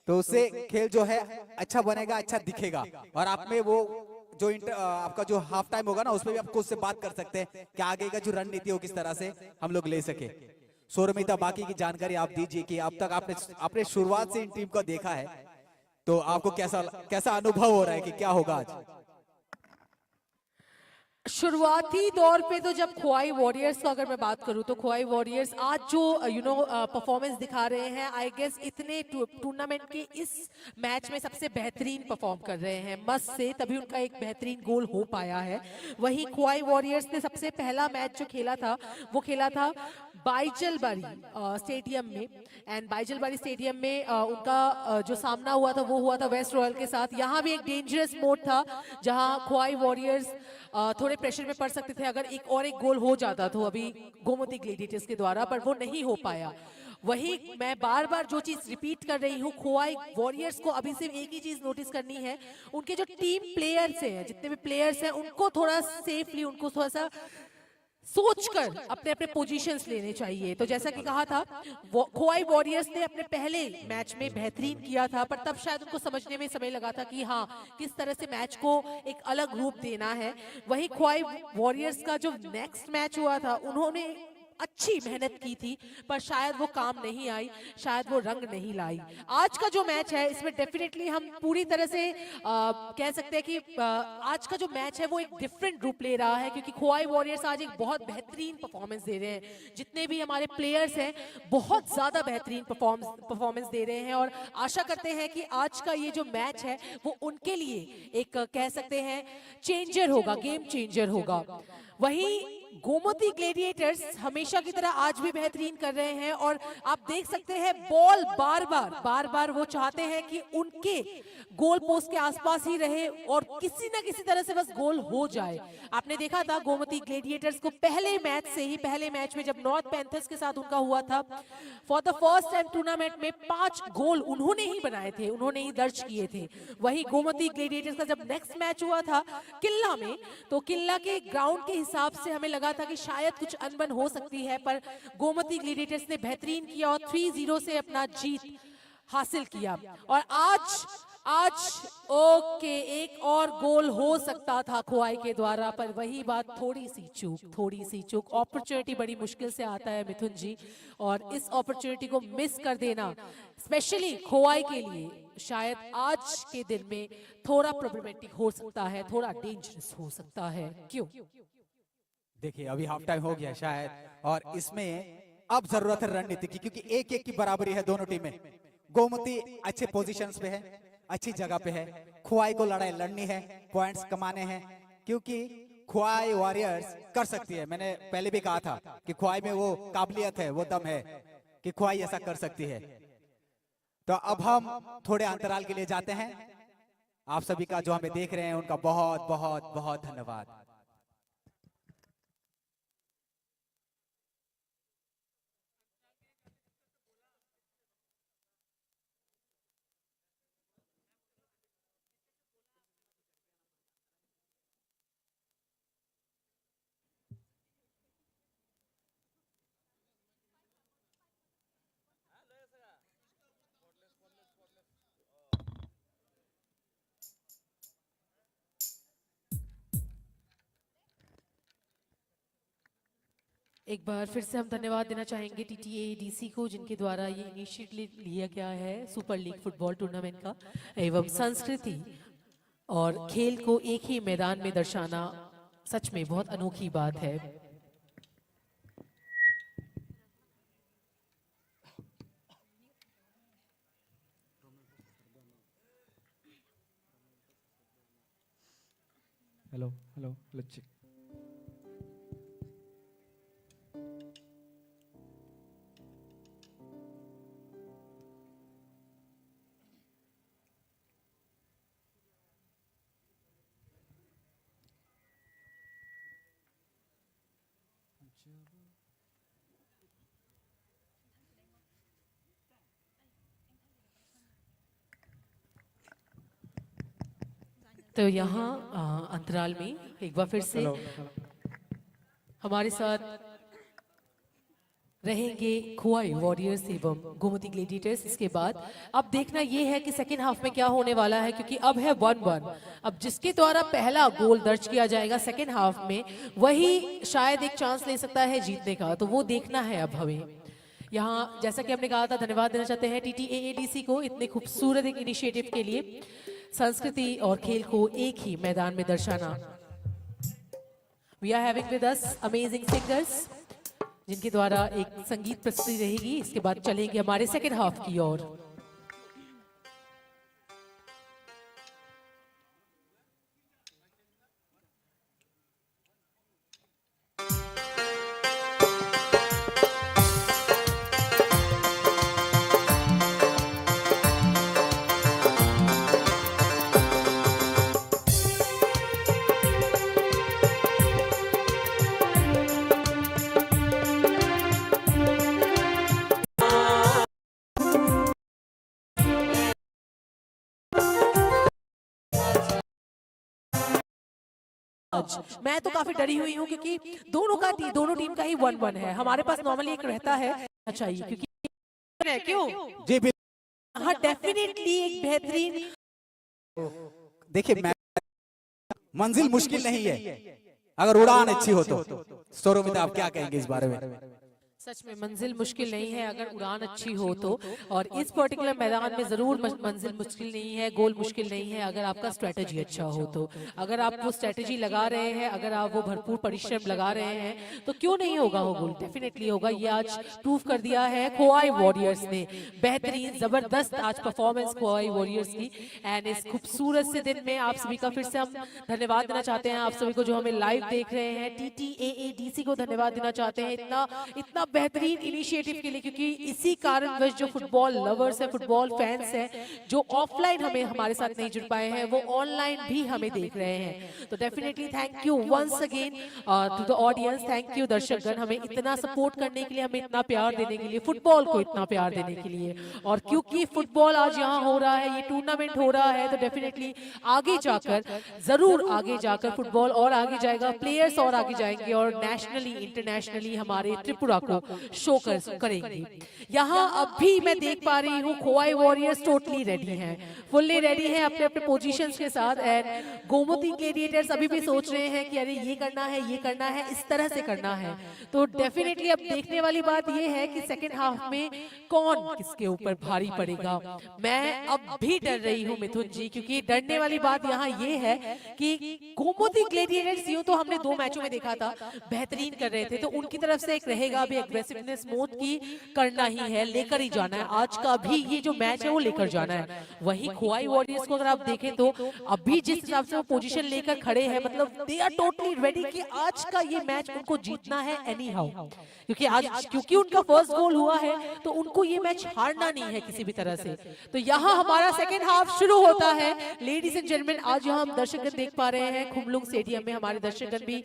तो उससे खेल जो है अच्छा बनेगा, अच्छा दिखेगा। और आप में वो जो आपका जो हाफ टाइम होगा ना, उसमें भी आप उससे बात कर सकते हैं कि आगे का जो रणनीति हो किस तरह से हम लोग ले सके। सौरमिता, बाकी की जानकारी आप दीजिए कि अब तक आपने शुरुआत से इन टीम को देखा है, तो आपको कैसा अनुभव हो रहा है कि क्या होगा आज? शुरुआती दौर पे तो जब खोवाई वॉरियर्स का अगर मैं बात करूं, तो खोवाई वॉरियर्स आज जो परफॉर्मेंस दिखा रहे हैं, आई गेस इतने टूर्नामेंट के इस मैच में सबसे बेहतरीन परफॉर्म कर रहे हैं मस्त से, तभी उनका एक बेहतरीन गोल हो पाया है। वहीं खोवाई वॉरियर्स ने सबसे पहला मैच जो खेला था, वो खेला था बाईजलबारी स्टेडियम में, एंड बाईजलबारी स्टेडियम में उनका जो सामना हुआ था वो हुआ था वेस्ट रॉयल के साथ। यहाँ भी एक डेंजरस मोड था, जहाँ खोवाई वॉरियर्स थोड़े प्रेशर में पड़ सकते थे अगर एक गोल हो जाता तो अभी गोमती ग्लेडिएटर्स के द्वारा, पर वो नहीं हो पाया। वही मैं बार बार जो चीज रिपीट कर रही हूँ, खोवाई वॉरियर्स को अभी सिर्फ एक ही चीज नोटिस करनी है, उनके जो टीम प्लेयर्स हैं, जितने भी प्लेयर्स हैं, उनको थोड़ा सेफली, उनको थोड़ा सा सोचकर अपने अपने पोजीशंस लेने चाहिए। तो जैसा कि कहा था, खोवाई वॉरियर्स ने अपने पहले मैच में बेहतरीन किया था, पर तब शायद उनको समझने में समय लगा था कि हाँ, किस तरह से मैच को एक अलग रूप देना है। वही खोवाई वॉरियर्स का जो नेक्स्ट मैच हुआ था, उन्होंने अच्छी मेहनत की थी, पर शायद वो काम नहीं आई, शायद वो रंग नहीं लाई। आज का जो मैच है, इसमें डेफिनेटली हम पूरी तरह से कह सकते हैं कि आज का जो मैच है वो एक डिफरेंट रूप ले रहा है, क्योंकि खोवाई वॉरियर्स आज एक बहुत बेहतरीन परफॉर्मेंस दे रहे हैं। जितने भी हमारे प्लेयर्स हैं, बहुत ज्यादा बेहतरीन परफॉर्मेंस दे रहे हैं, और आशा करते हैं कि आज का ये जो मैच है वो उनके लिए एक कह सकते हैं चेंजर होगा, गेम चेंजर होगा। वहीं गोमती ग्लेडिएटर्स हमेशा की तरह आज भी बेहतरीन कर रहे हैं, और आप देख सकते हैं बॉल बार बार वो चाहते हैं कि उनके गोल पोस्ट के आसपास ही रहे और किसी ना किसी तरह से बस गोल हो जाए। आपने देखा था गोमती ग्लेडिएटर्स को पहले मैच में जब नॉर्थ पैंथर्स के साथ उनका हुआ था, for the first time tournament में 5 गोल उन्होंने ही बनाए थे, उन्होंने ही दर्ज किए थे। वही गोमती ग्लेडिएटर्स का जब नेक्स्ट मैच हुआ था किल्ला में, तो किल्ला के ग्राउंड के हिसाब से हमें लगा था कि शायद कुछ अनबन हो सकती है, पर गोमती ग्लेडिएटर्स ने बेहतरीन किया और 3-0 से अपना जीत हासिल किया। और आज आज ओके एक और गोल हो सकता था खोआई के द्वारा, पर वही बात, थोड़ी सी चूक। अपॉर्चुनिटी बड़ी मुश्किल से आता है मिथुन जी, और इस अपॉर्चुनिटी को मिस कर देना स्पेशली खोआई के लिए शायद आज के दिन में थोड़ा प्रॉब्लमेटिक हो सकता है, थोड़ा डेंजरस हो सकता है। क्यों? देखिए अभी हाफ टाइम हो गया शायद, और इसमें अब जरूरत है रणनीति की, क्योंकि एक एक की बराबरी है दोनों टीमें। गोमती अच्छे पोजीशंस पे है, अच्छी जगह पे है। खोआई को लड़ाई लड़नी है, पॉइंट्स कमाने हैं, क्योंकि खोआई वॉरियर्स कर सकती है। मैंने पहले भी कहा था कि खोआई में वो काबिलियत है, वो दम है कि खोआई ऐसा कर सकती है। तो अब हम थोड़े अंतराल के लिए जाते हैं। आप सभी का जो हमें देख रहे हैं उनका बहुत बहुत बहुत धन्यवाद। एक बार फिर से हम धन्यवाद देना चाहेंगे TTADC को, जिनके द्वारा ये इनिशिएटिव लिया गया है सुपर लीग फुटबॉल टूर्नामेंट का, एवं संस्कृति और खेल को एक ही मैदान में दर्शाना सच में बहुत अनोखी बात है। Hello hello hello check. तो यहाँ अंतराल में एक बार फिर से हमारे साथ रहेंगे खोआई वॉरियर्स एवं गोमती ग्लेडिएटर्स। इसके बाद अब देखना ये है कि सेकेंड हाफ में क्या होने वाला है, क्योंकि अब है 1-1। अब जिसके द्वारा पहला गोल दर्ज किया जाएगा सेकेंड हाफ में, वही शायद एक चांस ले सकता है जीतने का। तो वो देखना है अब हमें। यहाँ जैसा कि हमने कहा था, धन्यवाद देना चाहते हैं TTAADC को इतने खूबसूरत एक इनिशिएटिव के लिए, संस्कृति और खेल को एक ही मैदान में दर्शाना। We are having with us amazing singers, जिनके द्वारा एक संगीत प्रस्तुति रहेगी। इसके बाद चलेंगे हमारे सेकेंड हाफ की ओर। मैं तो काफी डरी हुई हूँ, क्योंकि दोनों टीम का ही 1-1 है। हमारे पास नॉर्मली एक रहता है चाहिए, क्योंकि क्यों जी हाँ डेफिनेटली एक बेहतरीन। देखिए मंजिल मुश्किल नहीं है अगर उड़ान अच्छी हो तो। सौरभ, आप क्या कहेंगे इस बारे में? सच में मंजिल मुश्किल नहीं है अगर उड़ान अच्छी हो तो, और इस पर्टिकुलर मैदान में जरूर मंजिल मुश्किल नहीं है, गोल मुश्किल नहीं है अगर आपका स्ट्रेटेजी अच्छा हो तो। अगर आप वो स्ट्रेटेजी लगा रहे हैं, अगर आप वो भरपूर परिश्रम लगा रहे हैं, तो क्यों नहीं होगा वो गोल, डेफिनेटली होगा। ये आज प्रूव कर दिया है खोआई वॉरियर्स ने। बेहतरीन जबरदस्त आज परफॉर्मेंस खोआई वॉरियर्स की। एंड इस खूबसूरत से दिन में आप सभी का फिर से हम धन्यवाद देना चाहते हैं। आप सभी को जो हमें लाइव देख रहे हैं, TTAADC को धन्यवाद देना चाहते हैं इतना बेहतरीन इनिशिएटिव के लिए, क्योंकि इसी कारणवश जो फुटबॉल लवर्स है, फुटबॉल फैंस हैं, जो ऑफलाइन हमारे साथ नहीं जुड़ पाए हैं, वो ऑनलाइन भी हमें देख रहे हैं। तो definitely thank you once again to the audience. Thank you दर्शकगण, हमें इतना सपोर्ट करने के लिए, हमें इतना प्यार देने के लिए, फुटबॉल को इतना प्यार देने के लिए। और क्योंकि फुटबॉल आज यहाँ हो रहा है, ये टूर्नामेंट हो रहा है, तो डेफिनेटली आगे जाकर, जरूर आगे जाकर फुटबॉल और आगे जाएगा, प्लेयर्स और आगे जाएंगे, और नेशनली इंटरनेशनली हमारे त्रिपुरा को शो करेंगी। यहाँ अब भी मैं देख पा रही हूँ खोवाई वॉरियर्स टोटली रेडी हैं, फुल्ली रेडी हैं अपने अपने पोजीशंस के साथ। एंड गोमती ग्लेडिएटर्स अभी भी सोच रहे हैं कि अरे ये करना है, ये करना है, इस तरह से करना है। तो डेफिनेटली अब देखने वाली बात ये है कि सेकेंड हाफ में कौन किसके ऊपर भारी पड़ेगा। मैं अब भी डर रही हूँ मिथुन जी, क्योंकि डरने वाली बात यहाँ ये है कि गोमती ग्लेडिएटर्स यूं तो हमने 2 मैचों में देखा था बेहतरीन कर रहे थे, तो उनकी तरफ से एक रहेगा अभी एग्रेसिवनेस मोड की करना ही है, लेकर ही जाना है। आज का भी ये जो मैच है वो लेकर जाना है। वही खोवाई वॉरियर्स को अगर आप देखें तो अभी जिस हिसाब से वो पोजीशन लेकर खड़े हैं, मतलब दे आर टोटली रेडी कि आज का ये मैच उनको जीतना है एनी हाउ, क्योंकि उनका फर्स्ट गोल हुआ है तो उनको ये मैच हारना नहीं है किसी भी तरह से। तो यहाँ हमारा सेकेंड हाफ शुरू होता है। लेडीज एंड जेंटलमैन, आज यहाँ हम दर्शकगण देख पा रहे हैं खुमलुंग स्टेडियम में हमारे दर्शकगण भी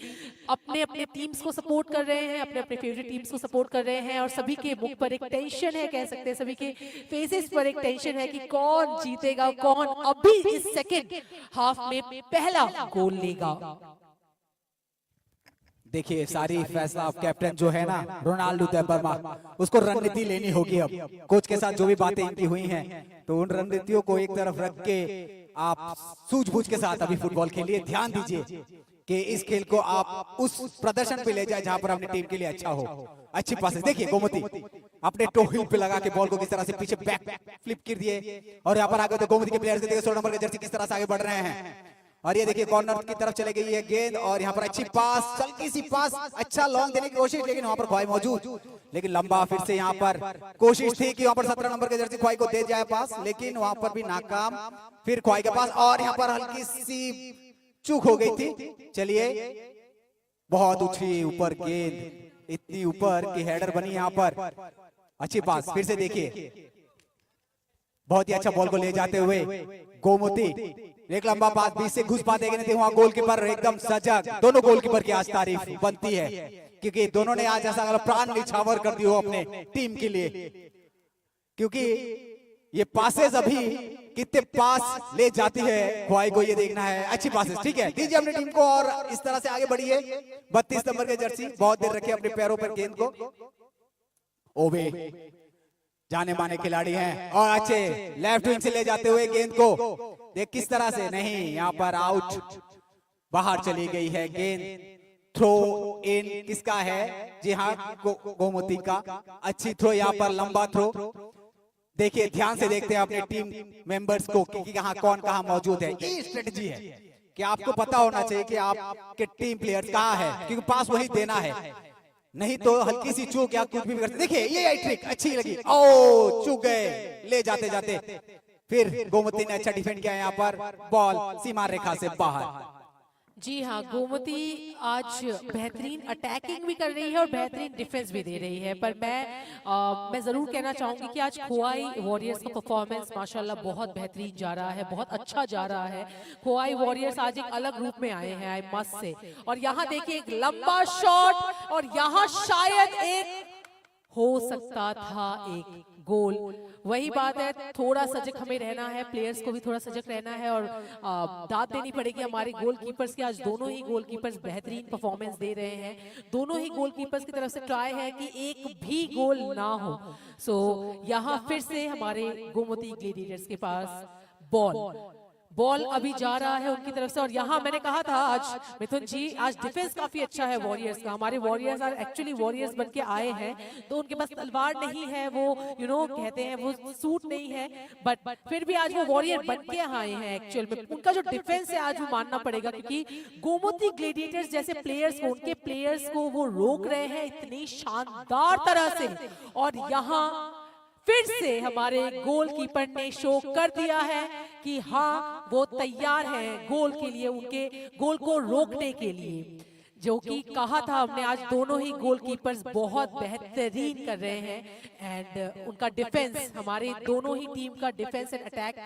अपने अपने टीम्स को सपोर्ट कर रहे हैं, अपने अपने फेवरेट टीम्स को सपोर्ट कर रहे हैं, और सभी के मुख पर एक टेंशन है, कह सकते हैं सभी के फेसेस पर एक टेंशन है कि कौन जीतेगा, कौन अभी इस सेकेंड हाफ में पहला गोल लेगा। देखिए सारी फैसला अब कैप्टन जो है ना रोनाल्डो वर्मा, उसको रणनीति लेनी होगी। अब कोच के साथ जो भी बातें इनकी हुई हैं, तो उन रणनीतियों को एक तरफ रख के आप सूझबूझ के साथ अभी फुटबॉल खेलिए। ध्यान दीजिए कि इस खेल को आप उस प्रदर्शन पे ले जाए जहां पर अपनी टीम के लिए अच्छा हो। अच्छी पासेस देखिए, गोमती अपने टो हिल पे लगा के बॉल को किस तरह से पीछे बैक फ्लिप कर दिए, और यहाँ पर आगे तो गोमती के प्लेयर्स देखिए 16 नंबर के जर्सी किस तरह से आगे बढ़ रहे हैं। और ये देखिए कॉर्नर की तरफ चले गई है गेंद, और यहाँ पर अच्छी पास, हल्की सी पास, अच्छा लॉन्ग देने की कोशिश, लेकिन वहां पर ख्वाई मौजूद, लेकिन लंबा फिर से यहाँ पर कोशिश थी कि वहां पर 17 नंबर के जर्सी ख्वाई को दे जाए पास, लेकिन वहां पर भी नाकाम। फिर ख्वाई के पास, और यहाँ पर हल्की सी चूक हो गई थी। चलिए, बहुत उछली ऊपर गेंद, इतनी ऊपर कि हेडर बनी यहाँ पर। अच्छी पास, फिर से देखिए बहुत ही अच्छा बॉल को ले जाते हुए गोमती, एक लंबा पास बीच से घुस पाते नहीं थे, वहां गोलकीपर एकदम सजग। दोनों गोलकीपर की आज तारीफ बनती है, क्योंकि दोनों ने आज ऐसा प्राण निछावर कर दिया अपने टीम के लिए, क्योंकि ये पासेस अभी कितने पास ले जाती है ख्वाई को, ये देखना है। अच्छी पासेस, ठीक है, दीजिए अपनी टीम को और इस तरह से आगे बढ़िए। 32 नंबर के जर्सी बहुत देर रखे अपने पैरों पर गेंद को। ओबे जाने माने खिलाड़ी हैं, और अच्छे लेफ्ट विंग से ले जाते हुए गेंद को, देख किस तरह से, नहीं यहाँ पर आउट, बाहर चली गई है गेंद। थ्रो इन किसका है? जी हाँ, गोमती का। अच्छी थ्रो, यहाँ पर लंबा थ्रो। देखिए ध्यान से देखते हैं अपने टीम मेंबर्स को कि कहाँ कौन कहाँ मौजूद है। ये स्ट्रेटजी है कि आपको पता होना चाहिए कि आपके टीम प्लेयर्स कहाँ है, क्योंकि पास वही देना है, नहीं तो हल्की सी चूक या कुछ भी कर सकते। देखिए ये ट्रिक अच्छी लगी, ओ चूक गए ले जाते जाते। फिर गोमती ने अच्छा डिफेंड किया, यहाँ पर बॉल सीमा रेखा से बाहर। जी हाँ, गोमती आज बेहतरीन अटैकिंग भी कर रही है और बेहतरीन डिफेंस भी दे रही है, पर मैं ज़रूर कहना चाहूँगी कि आज खोवाई वॉरियर्स का परफॉर्मेंस माशाल्लाह बहुत बेहतरीन जा रहा है, बहुत अच्छा जा रहा है। खोवाई वॉरियर्स आज एक अलग रूप में आए हैं, आई मस्ट से। और यहाँ देखिए एक लंबा शॉट, और यहाँ शायद एक हो सकता था एक गोल। वही बात है, थोड़ा सजग हमें रहना है, प्लेयर्स को भी थोड़ा सजग रहना है, और दाद देनी पड़ेगी हमारे गोलकीपर्स की। आज दोनों ही गोलकीपर्स बेहतरीन परफॉर्मेंस दे रहे हैं। दोनों ही गोलकीपर्स की तरफ से ट्राई है कि एक भी गोल ना हो। सो यहाँ फिर से हमारे गोमती ग्लेडिएटर्स के पास बॉल अभी जा रहा है उनकी तरफ से। और यहाँ मैंने कहा था आज मिथुन जी, आज डिफेंस काफी अच्छा है वॉरियर्स का। हमारे वॉरियर्स एक्चुअली वॉरियर्स बन के आए हैं, तो उनके पास तलवार नहीं है, वो कहते हैं वो सूट नहीं है, बट फिर भी आज वो वॉरियर बन के आए हैं। एक्चुअल में उनका जो डिफेंस है आज वो मानना पड़ेगा, क्योंकि गोमती ग्लेडिएटर्स जैसे प्लेयर्स को, उनके प्लेयर्स को वो रोक रहे हैं इतनी शानदार तरह से। और यहाँ फिर से हमारे गोलकीपर ने शो कर दिया है कि हाँ वो तैयार है गोल के लिए, उनके गोल को रोकने के लिए, जो कि कहा था हमने। आज दोनों ही गोलकीपर्स बहुत बेहतरीन कर रहे हैं, एंड उनका डिफेंस, हमारे दोनों ही टीम का डिफेंस एंड अटैक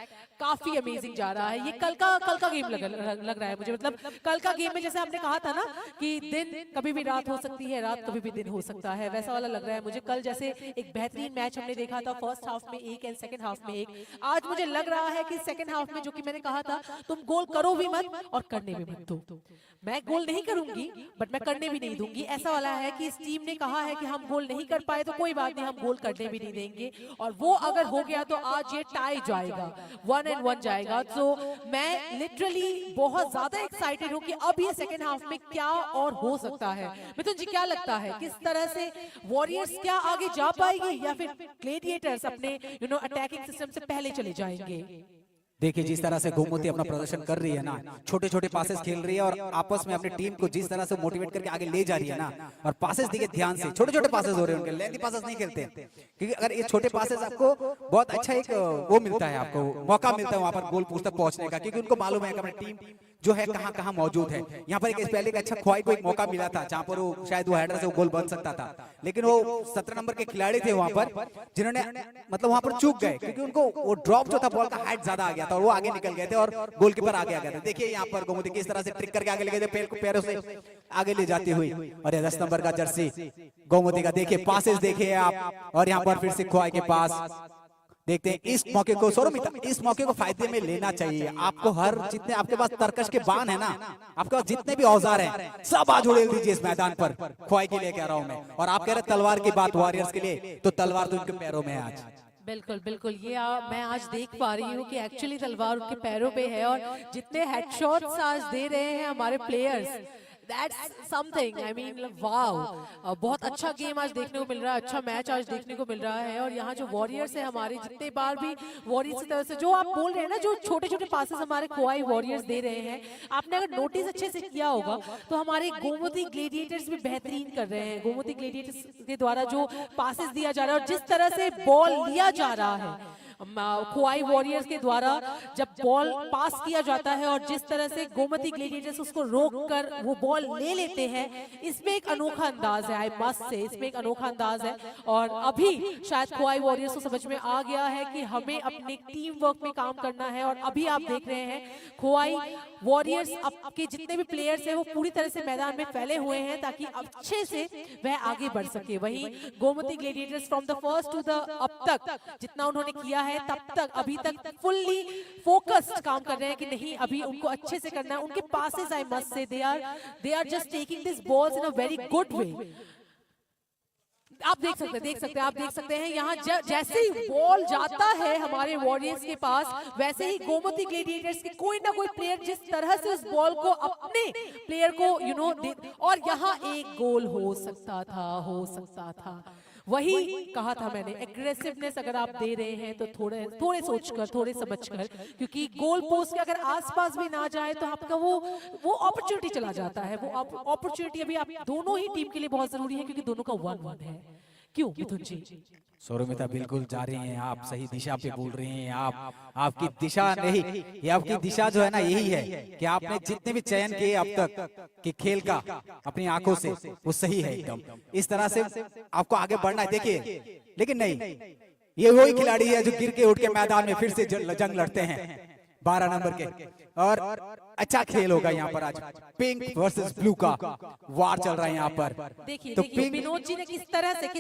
काफी अमेजिंग जा रहा है। ये कल का गेम लग रहा है मुझे, मतलब कल का गेम में जैसे हमने कहा था ना कि दिन कभी भी रात हो सकती है, रात कभी भी दिन हो सकता है, वैसा वाला लग रहा है मुझे। कल जैसे एक बेहतरीन मैच हमने देखा था, फर्स्ट हाफ में एक एंड सेकंड हाफ में एक। आज मुझे लग रहा है कि सेकंड हाफ में, जो कि मैंने कहा था तुम गोल करो भी मत और करने भी मत दो, मैं गोल नहीं करूंगी, बट मैं करने भी नहीं दूंगी। ऐसा वाला है कि इस टीम ने कहा है कि हम गोल नहीं कर पाए तो कोई बात नहीं, हम गोल करने भी नहीं देंगे, और वो अगर हो गया तो आज ये टाई जाएगा, 1-1 जाएगा। तो मैं लिटरली बहुत ज्यादा एक्साइटेड हूँ कि अब ये सेकेंड हाफ में क्या और हो सकता है। मिथुन जी, क्या लगता है किस तरह से वॉरियर्स क्या आगे जा पाएगी या फिर ग्लेडिएटर्स अपने अटैकिंग सिस्टम से पहले चले जाएंगे? देखिए, जिस तरह से गोमती अपना प्रदर्शन कर रही है ना, छोटे छोटे पासेस खेल रही है और आपस में अपनी टीम को जिस तरह से मोटिवेट करके आगे ले जा रही है ना, और पासेस देखिए ध्यान से, छोटे छोटे पासेस हो रहे हैं उनके, लेंथी पासेस नहीं खेलते, क्योंकि अगर ये छोटे पासेस आपको बहुत अच्छा एक वो मिलता है, आपको मौका मिलता है वहां पर गोल पोस्ट तक पहुंचने का, क्योंकि उनको मालूम है कि अपनी टीम जो है कहां कहां मौजूद है। यहाँ पर एक पहले एक अच्छा ख्वाई को एक मौका मिला था जहां पर वो शायद वो हेडर से वो गोल बन सकता था, लेकिन वो 17 नंबर के खिलाड़ी थे वहां पर जिन्होंने मतलब वहां पर चूक गए, क्योंकि उनको वो ड्रॉप जो था बॉल का हाइट ज्यादा आ गया था और वो आगे निकल गए थे और गोलकीपर आगे आ गया था। देखिए यहाँ पर गोमती किस तरह से ट्रिक करके आगे ले गए थे, पैरों से आगे ले जाती हुई, और 10 नंबर का जर्सी गोमती का देखिए पासेस देखिए आप, और यहाँ पर फिर से ख्वाई के पास देखते हैं। इस मौके को सौरमिता, इस मौके को फायदे में लेना चाहिए आपको। हर जितने आपके पास तरकश के बाण है ना, आपके पास जितने भी औजार हैं सब आज उड़ेल दीजिए इस मैदान पर। ख्वाई के लिए कह रहा हूं मैं, और आप कह रहे तलवार की बात वॉरियर्स के लिए, तो तलवार तो उनके पैरों में है आज। बिल्कुल बिल्कुल, ये मैं आज देख पा रही हूँ कि एक्चुअली तलवार उनके पैरों पे है, और जितने हेडशॉट्स आज दे रहे हैं हमारे players, that's something, I mean wow. बहुत अच्छा गेम आज देखने को मिल रहा है, अच्छा मैच आज देखने को मिल रहा है। और यहाँ जो वॉरियर्स है हमारे, जितने बार भी वॉरियर्स की तरफ से जो आप बोल रहे हैं ना, जो छोटे छोटे पासेस हमारे खोआई वॉरियर्स दे रहे हैं, आपने अगर नोटिस अच्छे से किया होगा तो हमारे गोमती ग्लेडिएटर्स भी बेहतरीन कर रहे हैं। गोमती ग्लेडिएटर्स के द्वारा जो पासेस दिया जा रहा है और जिस तरह से बॉल लिया जा रहा है खोआई वॉरियर्स के द्वारा, जब बॉल पास किया जाता है और जिस तरह से गोमती ग्लेडिएटर्स उसको रोककर वो बॉल ले लेते हैं, इसमें एक अनोखा अंदाज है। आई मस्ट से इसमें एक अनोखा अंदाज है, और अभी शायद खोआई वॉरियर्स को समझ में आ गया है कि हमें अपने टीम वर्क में काम करना है। और अभी आप देख रहे हैं खोआई वॉरियर्स के जितने भी प्लेयर्स हैं वो पूरी तरह से मैदान में फैले हुए हैं ताकि अच्छे से वह आगे बढ़ सके। वहीं Gomti gladiators from the first to the अब तक जितना उन्होंने किया है तब तक अभी तक फुल्ली फोकस्ड काम कर रहे हैं कि नहीं, अभी उनको अच्छे से करना है। उनके passes, I must say, they are just taking this balls in a very good way. आप देख सकते हैं यहाँ जैसे ही बॉल जाता है हमारे वॉरियर्स के पास, वैसे ही गोमती ग्लेडिएटर्स के कोई ना कोई प्लेयर जिस तरह से उस बॉल को अपने प्लेयर को और यहाँ एक गोल हो सकता था। वही कहा था मैंने, एग्रेसिवनेस अगर आप दे रहे हैं तो थोड़े सोचकर, थोड़े समझकर, क्योंकि गोल पोस्ट के अगर आसपास भी ना जाए तो आपका वो अपॉर्चुनिटी चला जाता है। वो अपॉर्चुनिटी अभी आप दोनों ही टीम के लिए बहुत जरूरी है, क्योंकि दोनों का 1-1 है। क्यों मिथुन जी? सौरमिता बिल्कुल जा रही हैं आप, सही दिशा पे बोल रही हैं आप। आपकी दिशा नहीं, ये आपकी दिशा जो है ना यही है कि आपने जितने भी चयन किए अब तक कि खेल का अपनी आंखों से, वो सही है एकदम। इस तरह से आपको आगे बढ़ना है। देखिए, लेकिन नहीं, ये वही खिलाड़ी है जो गिर के उठ के मैदान में फिर से जंग लड़ते हैं 12 नंबर के, और अच्छा खेल होगा यहाँ पर आज। पिंक वर्सेस ब्लू का वार चल रहा है यहाँ पर। देखिए विनोद जी ने किस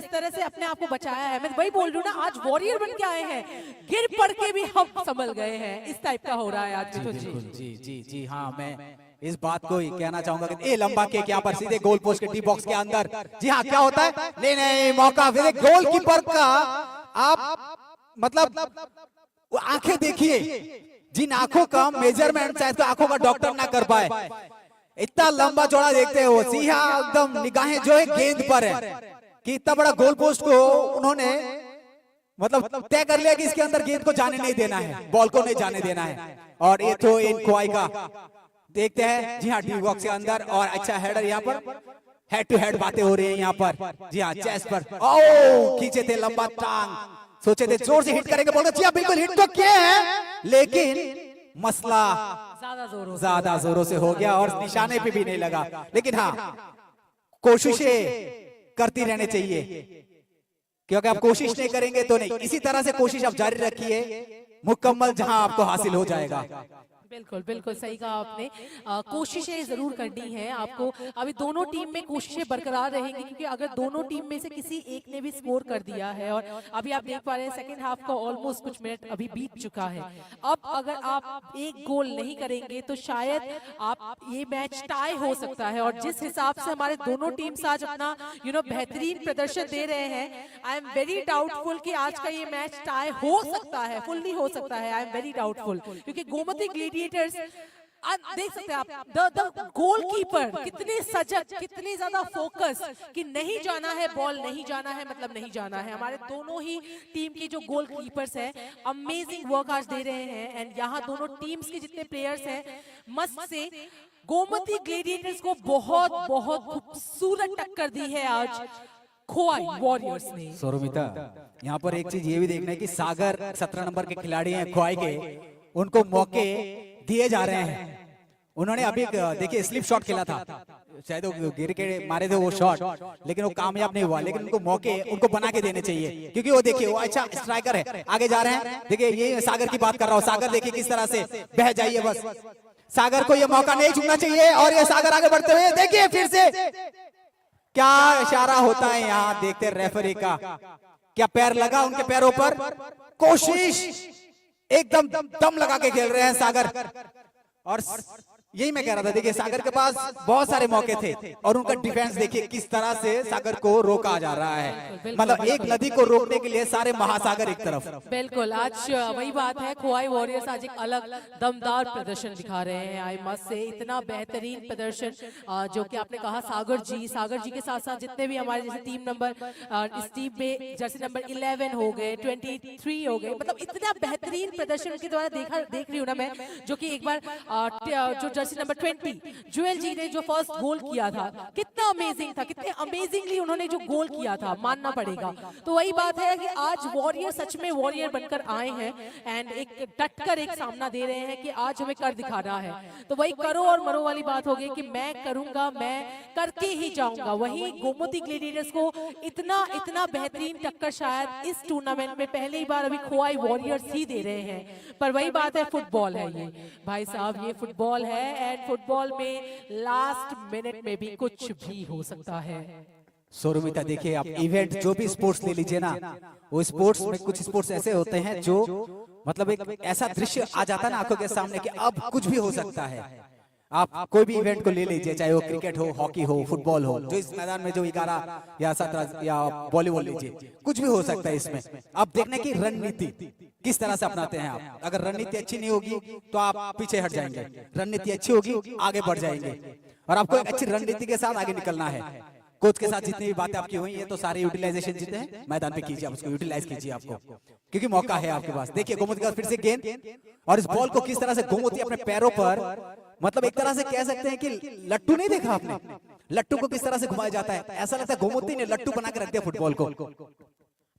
तरह से अपने आप को बचाया है। मैं वही बोल रही हूँ ना, आज वॉरियर बन के आए हैं, गिर पड़ के भी हम संभल गए हैं। इस टाइप का हो रहा है आज मिथुन जी। जी हाँ, मैं इस बात को ही कहना चाहूंगा कि ए लंबा केक यहाँ पर सीधे गोल पोस्ट के डी बॉक्स के अंदर। जी हाँ, क्या होता है, नहीं मौका फिर गोलकीपर का। आप मतलब आंखें देखिए, जिन आंखों का मेजरमेंट शायद तो आंखों का डॉक्टर ना कर पाए, इतना लंबा चौड़ा देखते हो। सीधा एकदम निगाहें जो है गेंद पर है कि इतना बड़ा गोल पोस्ट को उन्होंने मतलब तय कर लिया कि इसके अंदर गेंद को जाने नहीं देना है, बॉल को नहीं जाने देना है। और ये तो इन खोआई का देखते हैं। जी हाँ, डी बॉक्स के अंदर, और अच्छा हेडर यहाँ पर, हेड टू हेड बातें हो रही है यहाँ पर। जी हाँ, चेस्ट पर ओ खींचे थे लंबा टांग, सोचे थे जोर से हिट करेंगे, बोल रहे बिल्कुल हिट तो किए हैं, लेकिन मसला ज्यादा जोरों से हो गया और निशाने पे भी नहीं लगा। लेकिन हाँ, कोशिशें करती रहनी चाहिए, क्योंकि आप कोशिश नहीं करेंगे तो नहीं। इसी तरह से कोशिश आप जारी रखिए, मुकम्मल जहां आपको हासिल हो जाएगा। बिल्कुल बिल्कुल सही कहा आपने। कोशिशें जरूर करनी है आपको। अभी दोनों टीम में कोशिशें बरकरार रहेंगी, क्योंकि अगर दोनों टीम में से किसी एक ने भी स्कोर कर दिया है, और अभी आप देख पा रहे हैं सेकंड हाफ का ऑलमोस्ट कुछ मिनट अभी बीत चुका है। अब अगर आप एक गोल नहीं करेंगे तो शायद आप ये मैच टाई हो सकता है। और जिस हिसाब से हमारे दोनों टीम्स आज अपना बेहतरीन प्रदर्शन दे रहे हैं, आई एम वेरी डाउटफुल कि आज का ये मैच टाई हो सकता है, फुल्ली हो सकता है। आई एम वेरी डाउटफुल, क्योंकि गोमती ग्लेडिएटर्स देख सकते हैं आप, द गोलकीपर कितने सजग, कितने ज्यादा फोकस कि नहीं जाना है बॉल, नहीं जाना है मतलब नहीं जाना है। हमारे दोनों ही टीम के जो गोलकीपर्स हैं अमेजिंग वर्क आज दे रहे हैं। एंड यहाँ दोनों टीम्स के जितने प्लेयर्स हैं मस्त से गोमती ग्लेडिएटर्स को बहुत बहुत खूबसूरत टक्कर दी है आज खोवाई वॉरियर्स ने। सौरमिता, यहाँ पर एक चीज ये भी देखना है कि सागर 17 नंबर के खिलाड़ी हैं खोवाई के, उनको मौके दिए जा रहे हैं। उन्होंने अभी देखिए स्लिप शॉट खेला था, शायद वो गिर के मारे थे वो शॉट, लेकिन वो कामयाब नहीं हुआ। लेकिन उनको मौके उनको बना के देने चाहिए, क्योंकि वो देखिए वो अच्छा स्ट्राइकर है, आगे जा रहे हैं। देखिए ये सागर की बात कर रहा हूँ, सागर देखिए किस तरह से बह जाइए, बस सागर को ये मौका नहीं छूटना चाहिए। और ये सागर आगे बढ़ते हुए देखिए फिर से क्या इशारा होता है यहाँ, देखते रेफरी का क्या पैर लगा उनके पैरों पर। कोशिश एकदम दम लगा के खेल रहे हैं सागर। और यही मैं कह रहा था, देखिए सागर के पास बहुत सारे मौके थे और उनका डिफेंस देखिए किस तरह से सागर को रोका जा रहा है। मतलब एक नदी को रोकने के लिए सारे महासागर एक तरफ। बिल्कुल, आज वही बात है, खोवाई वॉरियर्स आज एक अलग दमदार प्रदर्शन दिखा रहे हैं। आई मस्ट से इतना बेहतरीन प्रदर्शन जो कि आपने कहा सागर जी के साथ साथ जितने भी हमारे जैसे टीम नंबर इस टीम में जर्सी नंबर 11 हो गए, 23 हो गए, मतलब इतना बेहतरीन प्रदर्शन उनके द्वारा देख रही हूँ ना मैं। जो कि एक बार जो जर्सी नंबर 20 जुएल जी ने जो फर्स्ट गोल किया था, कितना अमेजिंग था, कितने अमेजिंगली उन्होंने जो गोल किया था, मानना पड़ेगा। तो वही बात है कि आज वॉरियर सच में वॉरियर बनकर आए हैं एंड एक डटकर एक सामना दे रहे हैं कि आज हमें कर दिखाना है। तो वही करो और मरो वाली बात हो गई कि मैं करूंगा, मैं करके ही जाऊंगा। वही गोमती ग्लेडिएटर्स को इतना बेहतरीन टक्कर शायद इस टूर्नामेंट में पहली बार अभी खोवाई वॉरियर्स ही दे रहे हैं। पर वही बात है, फुटबॉल है ये भाई साहब, ये फुटबॉल है एंड फुटबॉल में लास्ट मिनट में भी कुछ भी हो सकता है। सौरमिता देखिए आप इवेंट जो भी स्पोर्ट्स ले लीजिए ना, वो स्पोर्ट्स में कुछ स्पोर्ट्स ऐसे होते हैं जो मतलब एक ऐसा दृश्य आ जाता है ना आंखों के सामने कि अब कुछ भी हो सकता है। आप कोई भी इवेंट को ले लीजिए, चाहे वो क्रिकेट हो, हॉकी हो, फुटबॉल हो, जो इस मैदान में जो 11 या 17 या वॉलीबॉल लीजिए, कुछ भी हो सकता है इसमें। अब देखने की रणनीति किस तरह से अपनाते हैं आप। अगर रणनीति अच्छी नहीं होगी तो आप पीछे हट जाएंगे, रणनीति अच्छी होगी आगे बढ़ जाएंगे। और आपको एक अच्छी रणनीति के साथ आगे निकलना है। कोच के साथ जितनी भी बातें आपकी हुई है तो सारे यूटिलाइजेशन जितने हैं मैदान पे कीजिए, आप उसको यूटिलाइज कीजिए आपको, क्योंकि मौका है आपके पास। देखिए गोमती का फिर से गेंद, और इस बॉल को किस तरह से गोमती अपने पैरों पर, मतलब एक तरह से कह सकते हैं कि लट्टू नहीं देखा आपने, लट्टू को किस तरह से घुमाया जाता है, ऐसा लगता है गोमती ने लट्टू बना के रख दिया फुटबॉल को।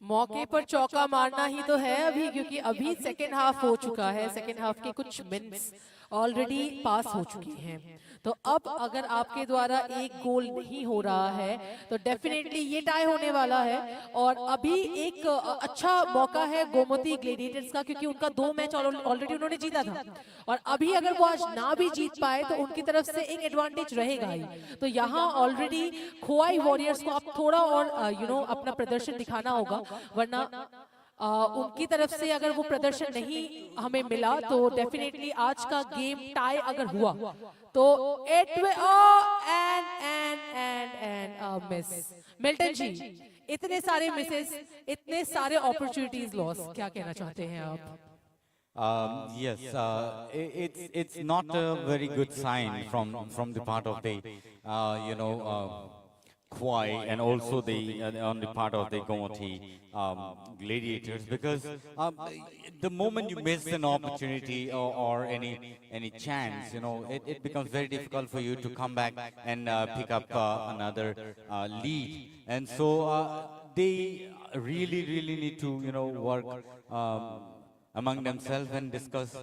मौके पर चौका मारना ही तो है अभी, क्योंकि अभी सेकेंड हाफ हो चुका है, सेकेंड हाफ के कुछ मिनट्स ऑलरेडी पास हो चुके हैं। तो अब अगर आपके द्वारा एक गोल नहीं हो रहा है तो डेफिनेटली ये टाई होने वाला है। और अभी एक अच्छा मौका है गोमती ग्लेडिएटर्स का, क्योंकि उनका 2 मैच ऑलरेडी उन्होंने जीता था, और अभी अगर वो आज ना भी जीत पाए तो उनकी तरफ से एक एडवांटेज रहेगा ही। तो यहाँ ऑलरेडी खोवाई वॉरियर्स को अब थोड़ा और अपना प्रदर्शन दिखाना होगा, वरना उनकी तरफ से अगर वो प्रदर्शन नहीं हमें मिला तो डेफिनेटली आज का गेम टाई अगर हुआ तो एंड मिस। मिल्टन जी, इतने सारे मिसेस, इतने सारे अपॉर्चुनिटीज लॉस, क्या कहना चाहते हैं आप? Yes, it's not a very good sign from the part of the Khwai and also on the part of the Gomoti gladiators, because the moment you miss an opportunity or any chance, it becomes very difficult for you to come back and pick up another lead, and so they really need to work among themselves and discuss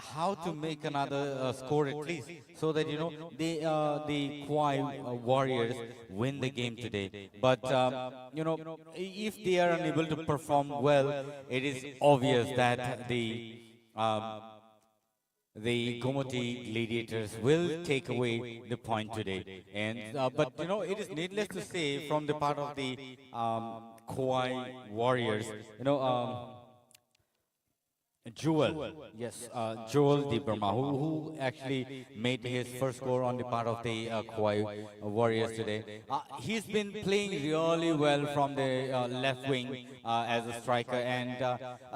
how to make another score at least, so that the Khwai Warriors win the game today. But if they are unable to perform well, it is obvious that the Gomoti Gladiators will take away the point today. And but you know, it is needless to say from the part of the Khoi Warriors, you know. Joel, yes, Joel Di Burma, who actually made his first score on the part of the Khoi Warriors today. He's been playing really well from the left wing as a striker, and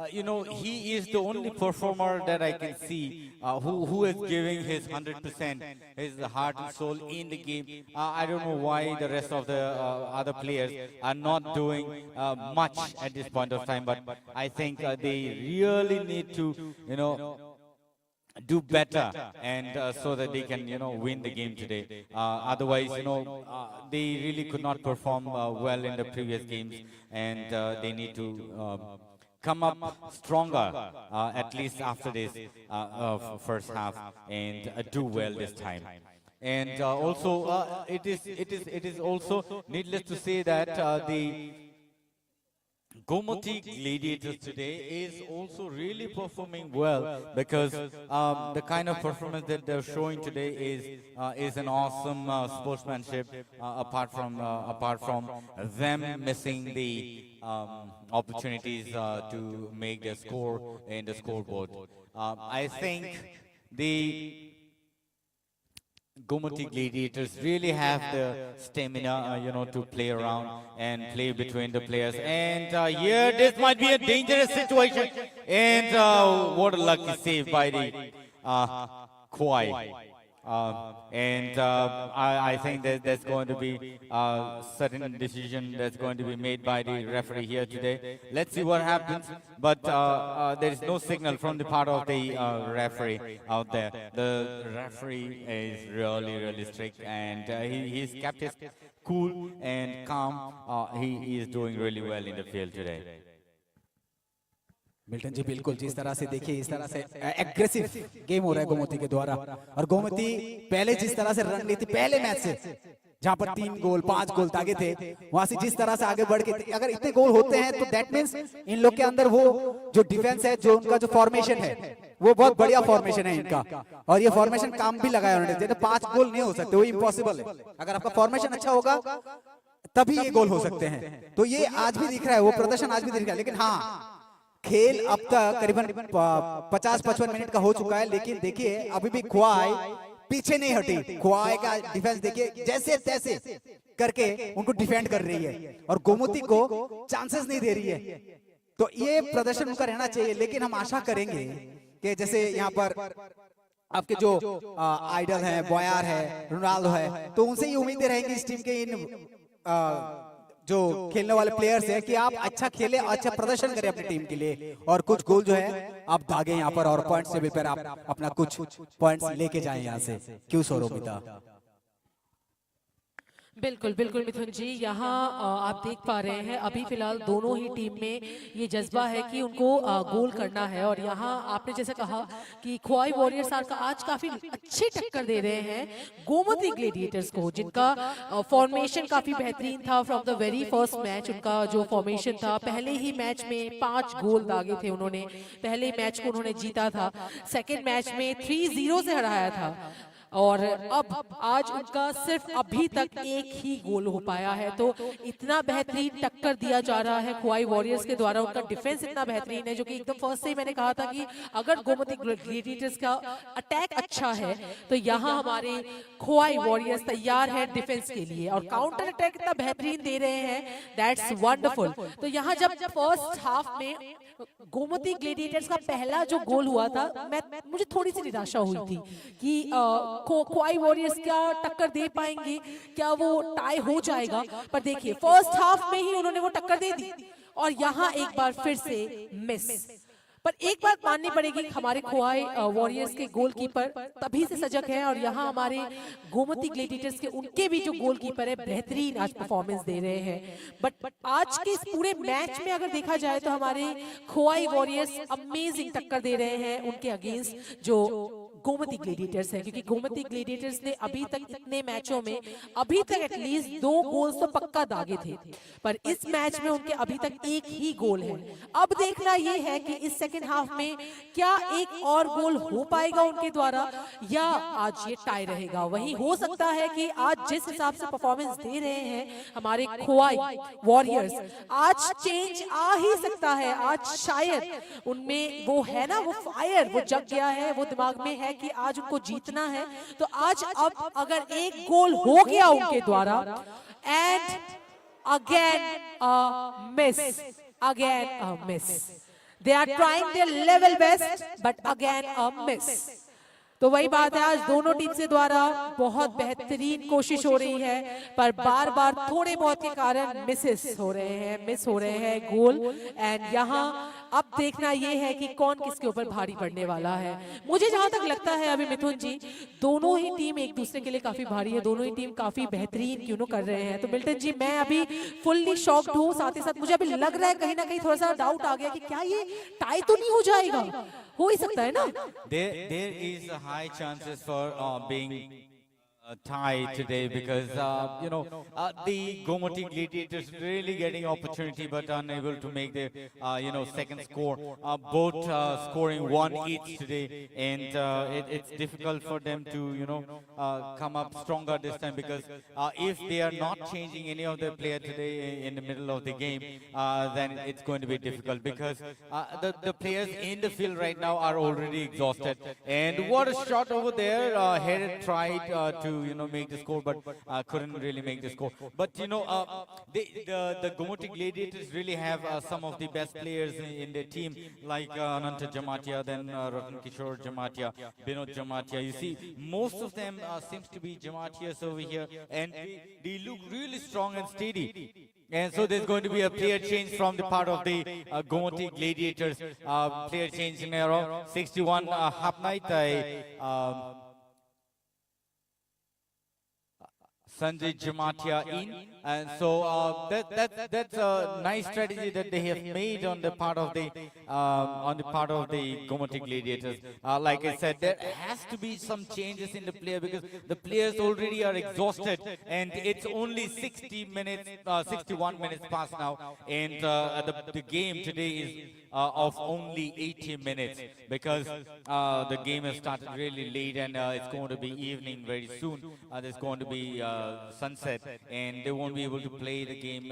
you know, he is the only performer that I can see who is giving his 100%, his heart and soul in the game. I don't know why the rest of the other players are not doing much at this point of time, but I think they really need to, you know, do better, and so that they can, you know, win the game today. Otherwise, you know, they really could not perform well in the previous games, and they need to come up stronger, at least after this first half, and do well this time. And also, it is also needless to say that the Gomoti Gladiators today is also really performing well, because the kind of performance that they're showing today is an awesome sportsmanship. Apart from them missing the opportunities to make their score in the scoreboard, I think the Gomoti Gladiators really have the stamina, you know, to play around and play between the players. And here, this might be a dangerous situation. And what a lucky save by the Khoi. I think that there's going to be a certain decision that's going to be made by the referee here today. Let's see what happens. But there is no signal from the part of the referee out there. The referee is really strict, and he's kept his cool and calm. He is doing really well in the field today. Milton ji, बिल्कुल जिस तरह से देखिए, इस तरह से aggressive game हो रहा है गोमती के द्वारा, और गोमती पहले जिस तरह से रन ली थी पहले मैच से, जहां पर 3 गोल 5 गोल आगे थे, वहां से जिस तरह से आगे बढ़ के, अगर इतने गोल होते हैं तो दैट मींस इन लोग के अंदर वो जो डिफेंस है, जो उनका जो फॉर्मेशन है, वो बहुत बढ़िया फॉर्मेशन है इनका, और ये फॉर्मेशन काम भी लगाया उन्होंने। 5 गोल नहीं हो सकते, वो इम्पॉसिबल है। अगर आपका फॉर्मेशन अच्छा होगा तभी ये गोल हो सकते हैं। तो ये आज भी दिख रहा है, वो प्रदर्शन आज भी दिख रहा है। लेकिन हाँ, खेल अब तक करीबन 50-55 मिनट का हो चुका है, लेकिन देखिए अभी भी खोई पीछे नहीं हटी। खोई का डिफेंस देखिए जैसे तैसे करके उनको डिफेंड कर रही है, और गोमती को चांसेस नहीं दे रही है। तो ये प्रदर्शन उनका रहना चाहिए। लेकिन हम आशा करेंगे कि जैसे यहाँ पर आपके जो आइडल हैं, बॉयर है, रोनाल्डो है, तो उनसे ही उम्मीदें रहेंगी इस टीम के इन जो खेलने वाले प्लेयर्स हैं कि आप अच्छा खेले, अच्छा प्रदर्शन करें अपनी टीम के लिए, और कुछ गोल जो है आप दागे यहाँ पर, और पॉइंट्स टेबल पर आप अपना कुछ पॉइंट्स लेके जाएं यहाँ से। क्यों सौरभिता? बिल्कुल बिल्कुल मिथुन जी, यहाँ आप देख पा रहे हैं अभी फिलहाल दोनों ही टीम में ये जज्बा है कि उनको गोल करना है। और यहाँ आपने जैसे कहा कि खोई वॉरियर्स आज काफी अच्छी टक्कर दे रहे हैं गोमती ग्लेडिएटर्स को, जिनका फॉर्मेशन काफी बेहतरीन था from the very first match. उनका जो फॉर्मेशन था, पहले ही मैच में 5 गोल दागे थे उन्होंने, पहले मैच को उन्होंने जीता था, सेकेंड मैच में 3-0 से हराया था, और अब आज उनका सिर्फ अभी तक एक ही गोल हो पाया है। तो इतना बेहतरीन टक्कर दिया जा रहा है खोई वॉरियर्स के द्वारा, उनका डिफेंस इतना बेहतरीन है, जो कि एकदम फर्स्ट से ही मैंने कहा था कि अगर गोमती ग्लेडिएटर्स का अटैक अच्छा है तो यहाँ हमारे खोई वॉरियर्स तैयार है डिफेंस के लिए, और काउंटर अटैक इतना बेहतरीन दे रहे हैं, दैट्स वंडरफुल। तो यहाँ जब फर्स्ट हाफ में गोमती ग्लेडिएटर्स का पहला जो गोल हुआ था, मुझे थोड़ी सी निराशा हुई थी कि खोई वॉरियर्स क्या टक्कर दे पाएंगे, क्या वो टाई हो जाएगा। पर देखिए फर्स्ट हाफ में ही उन्होंने वो टक्कर दे दी, और यहाँ एक बार फिर से मिस। पर एक बात माननी पड़ेगी, हमारे खोई वॉरियर्स के गोलकीपर तभी से सजग हैं, और यहाँ हमारे गोमती ग्लेडिएटर्स के उनके भी जो गोलकीपर है बेहतरीन आज परफॉर्मेंस दे रहे हैं। बट आज के इस पूरे मैच में अगर देखा जाए तो हमारे खोई वॉरियर्स अमेजिंग टक्कर दे रहे हैं उनके अगेंस्ट जो गोमती ग्लेडिएटर्स है, क्योंकि गोमती ग्लेडिएटर्स ने अभी तक इतने मैचों में अभी तक एटलीस्ट 2 गोल्स तो पक्का दागे थे, पर इस मैच में उनके अभी तक एक ही गोल है। अब देखना ये है कि इस सेकंड हाफ में क्या एक और गोल हो पाएगा उनके द्वारा या आज ये टाई रहेगा। वही हो सकता है कि आज जिस हिसाब से परफॉर्मेंस दे रहे हैं हमारे खोवाई वॉरियर्स, आज चेंज आ ही सकता है। आज शायद उनमें वो है ना, वो फायर वो जग गया है, वो दिमाग में है कि आज उनको जीतना है। तो आज अब अगर एक गोल हो गया उनके द्वारा and again a miss, they are trying their level best but again a miss। तो वही बात है, आज दोनों टीम से द्वारा बहुत बेहतरीन कोशिश हो रही है, पर बार बार थोड़े बहुत के कारण मिस हो रहे हैं गोल। एंड यहाँ अब देखना ये है कि कौन किसके ऊपर भारी पड़ने वाला है। मुझे जहां तक लगता है अभी मिथुन जी, दोनों ही टीम एक दूसरे के लिए काफी भारी है, दोनों ही टीम काफी बेहतरीन क्यों कर रहे हैं। तो मिल्टन जी, मैं अभी फुल्ली शॉक्ड हूँ, साथ ही साथ मुझे अभी लग रहा है कहीं ना कहीं थोड़ा सा डाउट आ गया कि क्या ये टाई तो नहीं हो जाएगा। हो ही सकता है ना। There is a high chances for being tie today because the Gomati Gladiators really getting opportunity but unable to make their second score. Both scoring one each today, and it's difficult for them to come up stronger this time because if they are not changing any of their player today in the middle of the game, then it's going to be difficult because the players in the field right now are already exhausted. And what a shot over there! Headed tried to make the score, but couldn't really make the score. But the Gomati Gladiators really have some of the best players in their team, like Ananta Jamatia, then Ratan Kishore Jamatia, Binod Jamatia. You see, most of them seems to be Jamatias over here, and they look really strong and steady. And so there's going to be a player change from the part of the Gomati Gladiators. Player change in around 61 half night. Sanjay Jamatia in, and so that's a nice strategy that they have made on the part of the Gomati Gladiators. Like I said, there has to be some changes in the player because the players already are exhausted, and it's only 61 minutes past now, and the game today is of only 80 minutes because the game has started really late, and it's going to be evening very soon. There's going to be sunset, and they won't be able to play the game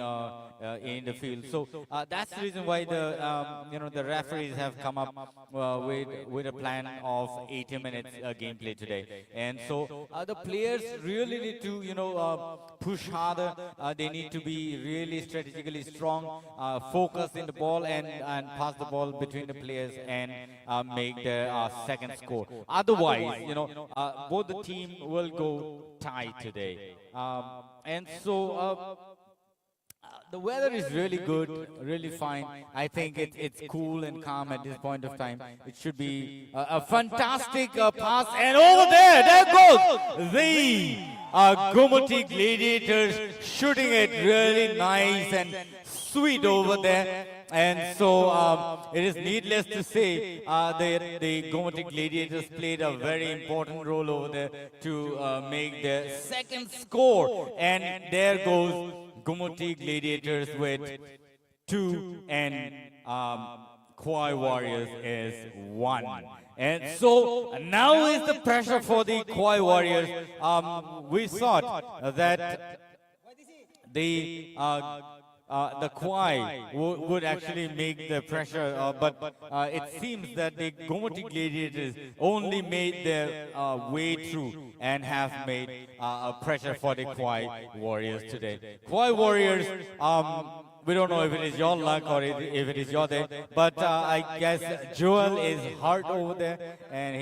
in the field. So that's the reason why the referees have come up with a plan of 80 minutes gameplay today. And so the players really need to push harder. They need to be really strategically strong, focus in the ball, and pass the ball between the players and make the second score. Otherwise, both the team will go tie today. And so the weather is really good, really fine. I think it's cool and calm at this point of time. It should be a fantastic pass, and over there goes the Gomati Gladiators, shooting it really nice and sweet over there. And so it is needless to say that the Gomati Gladiators played a very important role over there to make the second score. And there goes Gomati Gladiators with 2, and Khwai Warriors is 1. And so now is the pressure for the Khwai Warriors. We thought that the Khwai would actually make the pressure, but it seems that the Gomati Gladiators only made their way through and have made a pressure for the Khwai Warriors today. Khwai Warriors, we don't know if it is your luck or if it is your day, but I guess Joel is hurt over there, and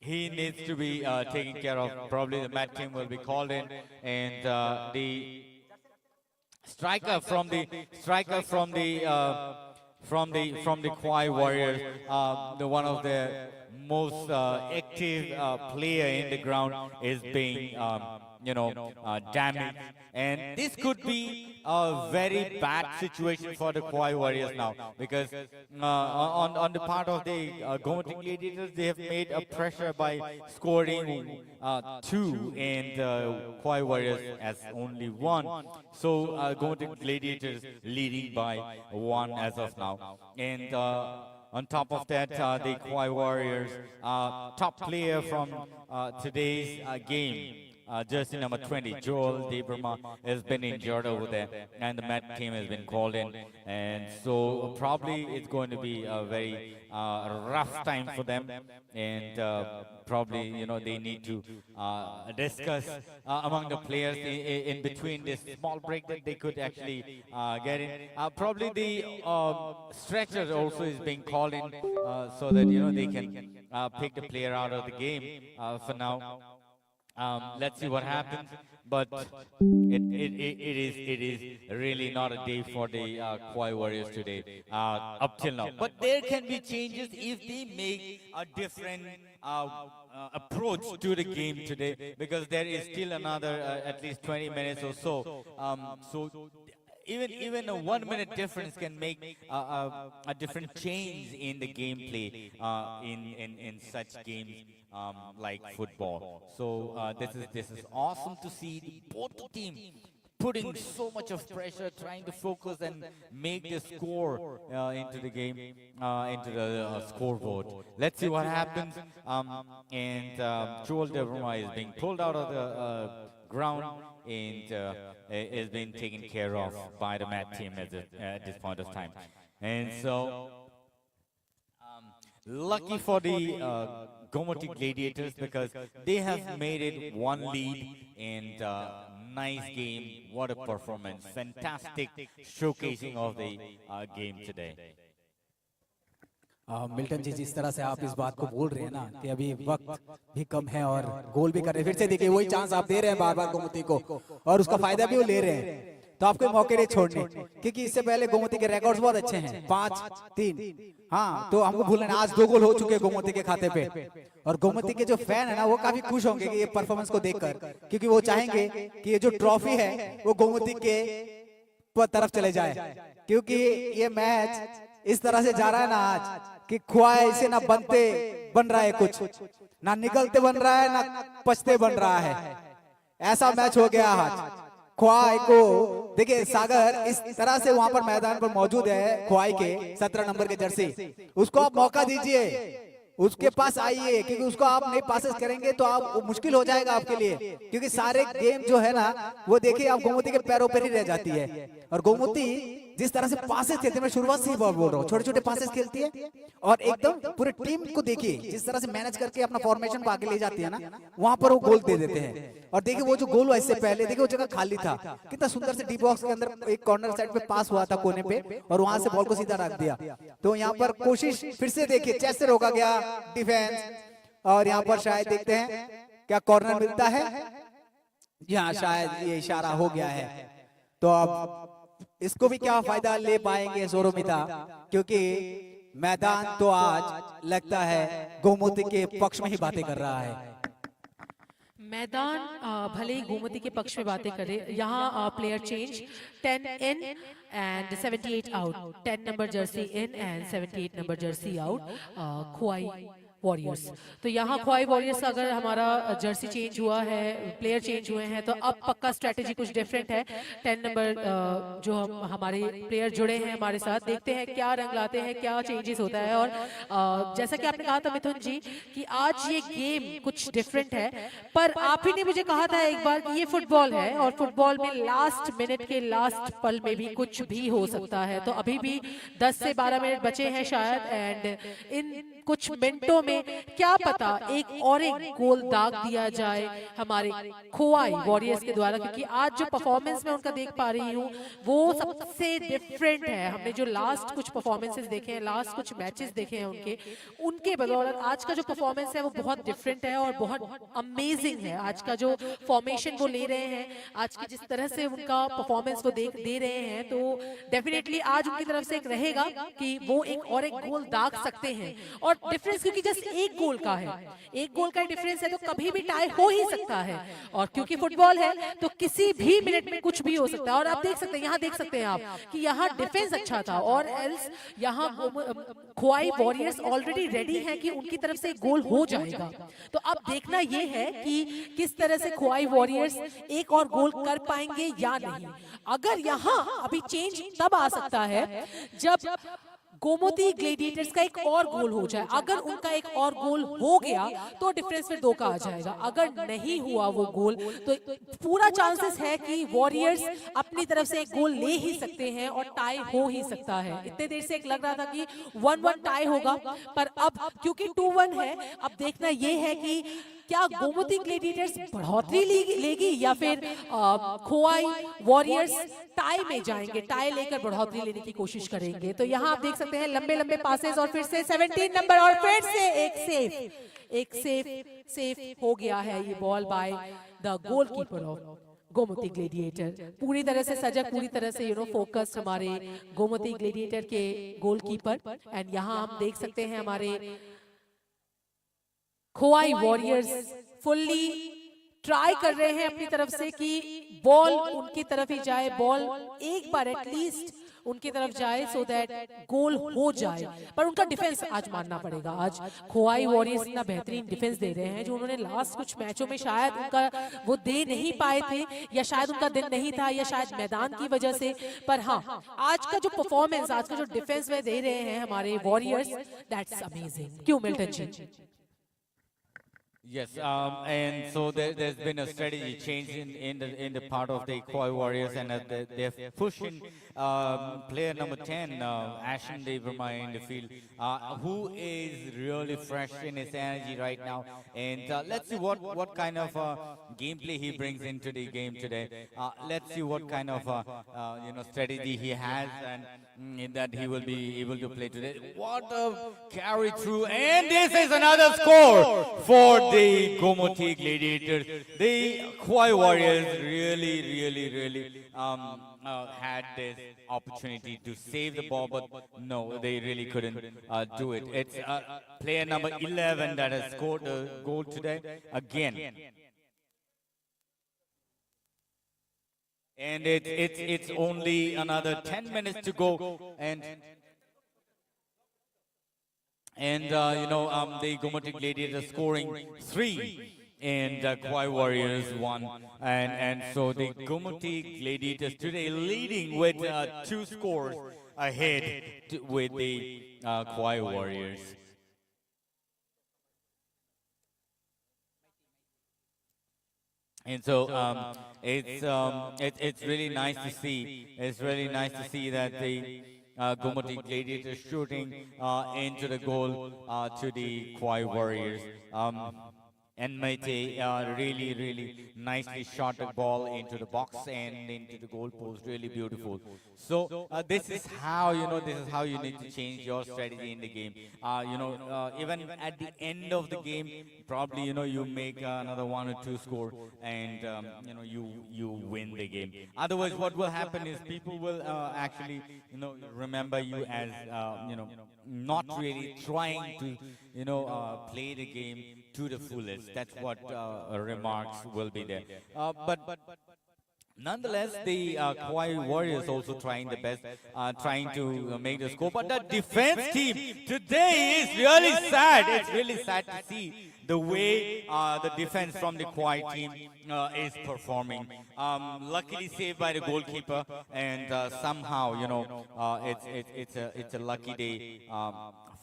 he needs to be taken care of. Probably the mat team will be called in, and the striker from the Khwai Warriors, the one of the most active player in the ground, is being damage. And this could be a very bad situation for the Kauai Warriors now, because on the part of the Gomotik Gladiators, they have made a pressure by scoring 2, and Kauai Warriors has only 1. So Gomotik Gladiators leading by 1 as of now. And on top of that, the Kauai Warriors top player from today's game, jersey number 20, Joel Debrama, has been injured over there, and the Met team has been called in, and so probably it's going to be a very rough time for them, and probably they need to discuss among the players in between this small break that they could actually get in. Probably the stretcher also is being called in so that they can pick the player out of the game for now. Let's see what happens, but it is really not a day for the Kauai Warriors today, up till now. But there can be changes if they make a different approach to the game today, because there is still another at least 20 minutes or so. So even a 1 minute difference can make a different change in the gameplay in such games like football. So this is awesome to see both the teams putting so much of pressure, trying to focus and make the score into the game, into the scoreboard. Let's see what happens. And Joel Debrama is being pulled out of the ground, and is being taken care of by the Met team at this point of time. And so, lucky for the Gomotik Gladiators, because they have made it 1 lead, and nice game. What a performance. Fantastic showcasing of the game today. Milton ji, जिस तरह से आप इस बात को बोल रहे हैं ना कि अभी वक्त भी कम है और गोल भी कर रहे हैं, फिर से देखिए वही चांस आप दे रहे हैं बार बार गोमती को, और उसका फायदा भी वो ले रहे हैं, तो आपको मौके नहीं छोड़ने, क्योंकि इससे पहले गोमती के रिकॉर्ड्स बहुत अच्छे हैं, 5-3। हाँ, तो हमको भूलना, आज 2 गोल हो चुके हैं गोमती के खाते पे, और गोमती के जो फैन है ना वो काफी खुश होंगे कि ये परफॉर्मेंस को देखकर, क्योंकि वो चाहेंगे कि ये जो ट्रॉफी है वो गोमती के तरफ चले जाए, क्योंकि ये मैच इस तरह से जा रहा है ना आज कि ख्वाई से ना बनते बन रहा है, कुछ ना निकलते बन रहा है, ना पछते बन रहा है, ऐसा मैच हो गया आज। ख्वाई को देखिए, सागर इस तरह से वहां पर मैदान पर मौजूद है, ख्वाई के 17 नंबर के जर्सी, उसको आप मौका दीजिए, उसके पास आइए, क्योंकि उसको आप नहीं पासेस करेंगे तो आप मुश्किल हो जाएगा आपके लिए, क्योंकि सारे गेम जो है ना वो देखिए आप गोमती के पैरों पर ही रह जाती है, और गोमती जिस तरह से पासेस खेलती है, मैं शुरुआत से ही बोल रहा हूँ, छोटे छोटे पासेस खेलती है, और एकदम पूरे टीम को देखिए जिस तरह से मैनेज करके अपना फॉर्मेशन को आगे ले जाती है ना, वहां पर वो गोल दे देते हैं। और देखिए वो जो गोल हुआ इससे पहले, देखिए वो जगह खाली था, कितना सुंदर से डी बॉक्स के अंदर एक कॉर्नर साइड पे पास हुआ था कोने पे, और वहां से बॉल को सीधा रख दिया। तो यहाँ पर कोशिश फिर से देखिए, चेस्ट से रोका गया डिफेंस, और यहाँ पर शायद देखते हैं क्या कॉर्नर मिलता है, यहाँ शायद ये इशारा हो गया है, तो अब इसको भी क्या फायदा ले पाएंगे सोरोमिता, क्योंकि मैदान तो आज लगता है गोमती के पक्ष में ही बातें कर रहा है। मैदान भले ही गोमती के पक्ष में बातें करे, यहाँ player change, 10 in and 78 out, 10 number jersey in and 78 number jersey out, Kauai warriors. तो यहाँ ख्वाई वॉरियर्स अगर हमारा जर्सी चेंज हुआ है, प्लेयर चेंज हुए हैं, तो अब पक्का स्ट्रेटेजी कुछ डिफरेंट है। 10 नंबर जो हमारे प्लेयर जुड़े हैं हमारे साथ, देखते हैं क्या रंग लाते हैं, क्या चेंजेस होता है। और जैसा कि आपने कहा था मिथुन जी कि आज ये गेम कुछ डिफरेंट है, पर आप ही ने मुझे कहा था एक बार कि ये फुटबॉल है, और फुटबॉल में लास्ट मिनट के लास्ट पल में भी कुछ भी हो सकता है। तो अभी भी 10 से 12 मिनट बचे हैं शायद, एंड इन कुछ मिनटों में क्या पता एक और एक गोल दाग दिया जाए हमारे खोवाई वॉरियर्स के द्वारा, क्योंकि आज जो परफॉर्मेंस मैं उनका देख पा रही हूँ वो सबसे डिफरेंट है। हमने जो लास्ट कुछ परफॉर्मेंसेस देखे हैं, लास्ट कुछ मैचेस देखे हैं उनके बदौलत आज का जो परफॉर्मेंस है वो बहुत डिफरेंट है और बहुत अमेजिंग है। आज का जो फॉर्मेशन वो ले रहे हैं, आज की जिस तरह से उनका परफॉर्मेंस वो दे रहे हैं, तो डेफिनेटली आज उनकी तरफ से एक रहेगा कि वो एक और एक गोल दाग सकते हैं। और डिफरेंस क्योंकि जस्ट सिर्फ एक गोल का है, एक गोल का डिफरेंस है, तो कभी भी टाई हो ही सकता है। और क्योंकि फुटबॉल है तो किसी भी मिनट में कुछ भी हो सकता है। और आप देख सकते हैं, यहाँ देख सकते हैं आप कि यहाँ डिफेंस अच्छा था, और एल्स यहाँ खोवाई वॉरियर्स ऑलरेडी रेडी है कि उनकी तरफ से गोल हो जाएगा। तो अब देखना ये है कि किस तरह से खोवाई वॉरियर्स एक और गोल कर पाएंगे या नहीं। अगर यहाँ अभी चेंज तब आ सकता है जब गोमती ग्लेडिएटर्स का एक और गोल हो जाए। अगर उनका एक और गोल हो गया तो डिफरेंस फिर 2 का आ जाएगा। अगर नहीं हुआ वो गोल तो पूरा चांसेस है कि वॉरियर्स अपनी तरफ से एक गोल ले ही सकते हैं और टाई हो ही सकता है। इतने देर से एक लग रहा था कि 1-1 टाई होगा, पर अब क्योंकि 2-1 है, अब देखना ये है कि क्या गोमती ग्लेडिएटर्स बढ़ोतरी लेगी या फिर खोवाई वॉरियर्स टाई में जाएंगे, टाई लेकर बढ़ोतरी लेने की कोशिश करेंगे। तो यहाँ आप देख सकते हैं लंबे लंबे पासेस, और फिर से 17 नंबर, और फिर से एक सेफ हो गया है ये ball by the goalkeeper of Gomti gladiator. पूरी तरह से सजग, पूरी तरह से फोकस्ड हमारे गोमती ग्लेडिएटर के गोलकीपर। एंड यहाँ हम देख सकते हैं हमारे खोवाई वॉरियर्स फुल्ली ट्राई कर रहे हैं अपनी तरफ से कि बॉल उनकी तरफ ही जाए, बॉल एक बार एटलीस्ट उनकी तरफ जाए सो दैट गोल हो जाए। पर उनका डिफेंस आज मानना पड़ेगा। आज खोवाई वॉरियर्स इतना बेहतरीन डिफेंस दे रहे हैं जो उन्होंने लास्ट कुछ मैचों में शायद उनका वो दे नहीं पाए थे, या शायद उनका दिन नहीं था, या शायद मैदान की वजह से। पर हाँ, आज का जो परफॉर्मेंस, आज का जो डिफेंस वे दे रहे हैं हमारे वॉरियर्स, दैट्स अमेजिंग। क्यों Milton ji? Yes, and so there's been a strategy change in the part of the Khoi Warriors, and they're pushing player number 10, Ashen Deverma, in the field, who is really fresh in his energy right now. And let's see what kind of gameplay he brings into the game today. Let's see what kind of strategy he has, and that he will be able to play today. What a carry through, and this is another score for the Gomoti Gladiators. The Khoi Warriors really had this opportunity to save the ball, but no, they really couldn't do it. It's player number 11 that has scored a goal today again. And it's only another 10 minutes to go, and the Gomoti Gladiators scoring 3 and Khoi Warriors 1, and so the Gomoti Gladiators today leading with 2 scores ahead with the Khoi Warriors. And so it's really nice to see. It's really nice to see that the Gomoti Gladiators shooting into the goal to the Khoi Warriors. And Maite really nicely shot the ball into the box and into the goal post. Really beautiful. So this is how you need to change your strategy in the game. Even at the end of the game, probably you make another 1 or 2 score, and you win the game. Otherwise, what will happen is people will actually remember you as not really trying to play the game to the fullest. That's what remarks will be there. But nonetheless, the Khoi Warriors also trying the best, trying to make the score. But the defense team today is really sad. It's really sad to see the way the defense from the Khoi team is performing. Luckily saved by the goalkeeper, and somehow it's a lucky day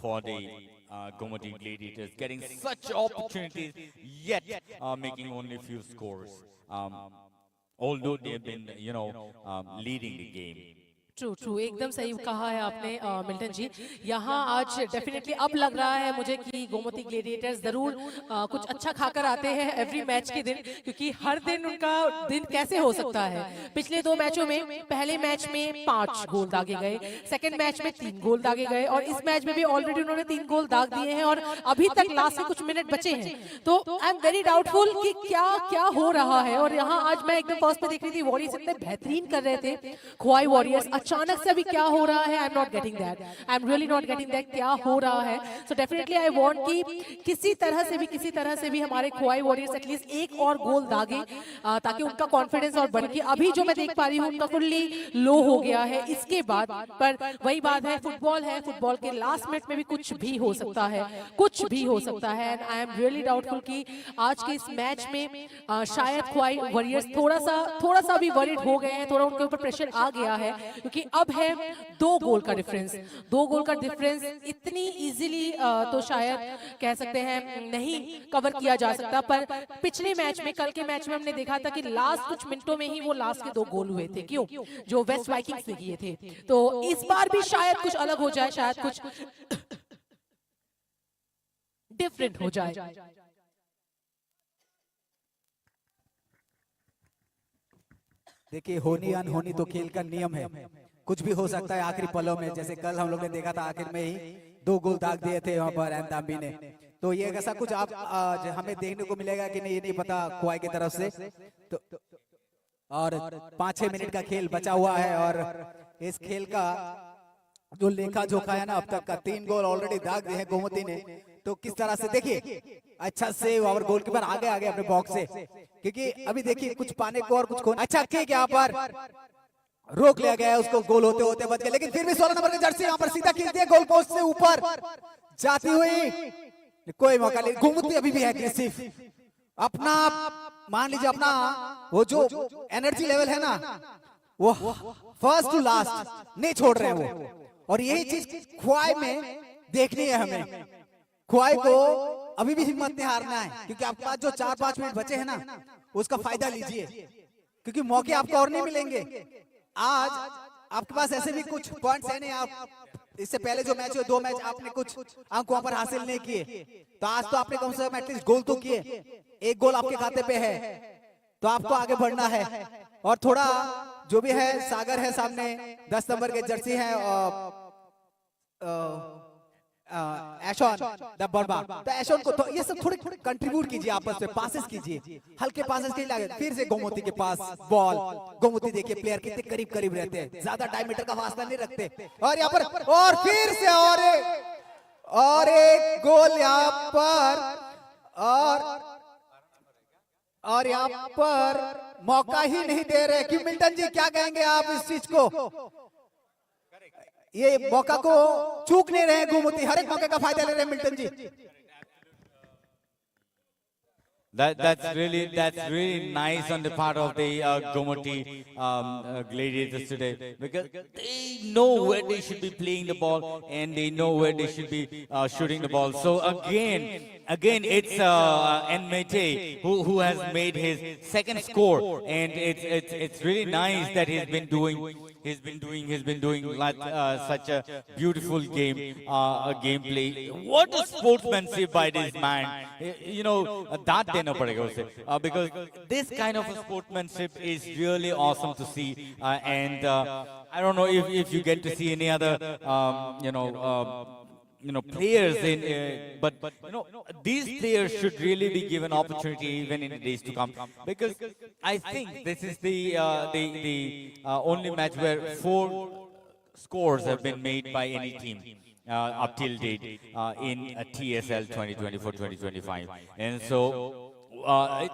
for the Gomoti Gladiators, getting such opportunities, yet making only few scores. Although they've been, leading the game. True एकदम सही कहा है आपने Milton ji. यहाँ आज definitely अब लग रहा है मुझे कि गोमती ग्लेडिएटर्स जरूर कुछ अच्छा खाकर आते हैं एवरी मैच के दिन, क्योंकि हर दिन उनका दिन कैसे हो सकता है। पिछले 2 मैचों में, पहले मैच में 5 गोल दागे गए, सेकंड मैच में 3 गोल दागे गए, और इस मैच में भी ऑलरेडी उन्होंने 3 गोल दाग दिए हैं, और अभी तक लास्ट के कुछ मिनट बचे हैं। तो आई एम वेरी डाउटफुल कि क्या हो रहा है। और यहाँ आज मैं एकदम फर्स्ट पे देख रही थी, वॉरियर्स इतने बेहतरीन कर रहे थे, खोवाई वॉरियर्स अचानक से अभी क्या हो रहा है, I am not getting that, I am really not getting that क्या हो रहा है. सो डेफिनेटली आई वांट कि किसी तरह से भी हमारे खोवाई वॉरियर्स एटलीस्ट एक और गोल दागे ताकि उनका कॉन्फिडेंस और बढ़े. अभी जो मैं देख पा रही हूँ उनका फुल्ली लो हो गया है इसके बाद. पर वही बात है, फुटबॉल है, फुटबॉल के लास्ट मिनट में भी कुछ भी हो सकता है, कुछ भी हो सकता है. And I am really doubtful कि आज के इस मैच में शायद खोवाई वॉरियर्स थोड़ा सा भी वरीड हो गए हैं, थोड़ा उनके ऊपर प्रेशर आ गया है क्योंकि अब है 2 गोल का डिफरेंस. इतनी इजीली तो शायद कह सकते हैं नहीं कवर किया जा सकता. पर पिछले मैच में, कल के मैच में हमने देखा था कि लास्ट कुछ मिनटों में ही वो लास्ट के 2 गोल हुए थे. क्यों? जो वेस्ट वाइकिंग्स ने किए थे. तो इस बार भी शायद कुछ अलग हो जाए, शायद कुछ डिफरेंट हो जाए. देखिए, होनी अनहोनी तो खेल का नियम है, कुछ भी हो सकता है आखिरी पलों में. जैसे कल हम लोग ने देखा था आखिर में ही 2 गोल दाग दिए थे वहां पर एंताम्बी ने. तो ये ऐसा कुछ आप हमें देखने को मिलेगा कि नहीं, ये नहीं पता खोवाई की तरफ से. तो और 5-6 मिनट का खेल बचा हुआ है और इस खेल का जो लेखा जोखा है ना अब तक का, 3 गोल ऑलरेडी दाग दिए हैं गोमती ने. तो किस तरह से देखिए, अच्छा सेव और गोलकीपर आगे अपने बॉक्स से, क्योंकि अभी देखिए कुछ पाने को और कुछ को. अच्छा किक यहाँ पर रोक लिया गया है, उसको गोल होते होते बच गया. लेकिन फिर भी 16 नंबर की जर्सी यहाँ पर सीधा खींचती है गोल पोस्ट से ऊपर जाती हुई. कोई मौका नहीं, गोमती अभी भी एग्रेसिव अपना, मान लीजिए अपना वो जो एनर्जी लेवल है ना, वो फर्स्ट टू लास्ट नहीं छोड़ रहे हैं वो. और यही चीज खोवाई में देखनी है हमें. खोवाई को अभी भी हिम्मत नहीं हारना है, क्योंकि आपके पास जो 4-5 मिनट बचे हैं ना, उसका फायदा लीजिए, क्योंकि मौके आपको और नहीं मिलेंगे. आज आपके पास ऐसे भी कुछ पॉइंट्स है नहीं. आप इससे पहले जो मैच हुए 2 मैच आपने कुछ अंक वहां पर हासिल नहीं किए, तो आज तो आपने कम से कम एटलीस्ट गोल तो किए. 1 गोल आपके खाते पे है, तो आपको आगे बढ़ना है. और थोड़ा जो भी है, सागर है सामने, 10 नंबर के जर्सी है एशॉन द बर्बा. तो एशॉन को ये सब थोड़े कंट्रीब्यूट कीजिए, आपस में पासेस कीजिए, हल्के पासेस के लिए. फिर से गोमती के पास बॉल. गोमती देखिए प्लेयर कितने करीब रहते हैं, ज्यादा डायमीटर का वास्ता नहीं रखते. और यहाँ पर और फिर से और एक गोल यहाँ पर, और यहाँ पर मौका ही नहीं दे रहे. कि मिल्टन जी क्या कहेंगे आप इस चीज को? ये मौका को चूक नहीं रहे गोमती, हर एक मौके का फायदा ले रहे हैं Milton ji. That's really nice on the part of the Gomoti Gladiators today, because they know where they should be playing the ball and they know where they should be shooting the ball. So again, it's Nmete who has made his second score, and it's really nice that he's been doing like such a beautiful gameplay. What a sportsmanship by this man! You know that देना पड़ेगा उसे, because this kind of a sportsmanship is really awesome to see, and I don't know if you get to see any other players in, but these players should really be given opportunity even in the days to come, because I think this is the only match where 4 scores have been made by any team up till date in TSL 2024-2025, and so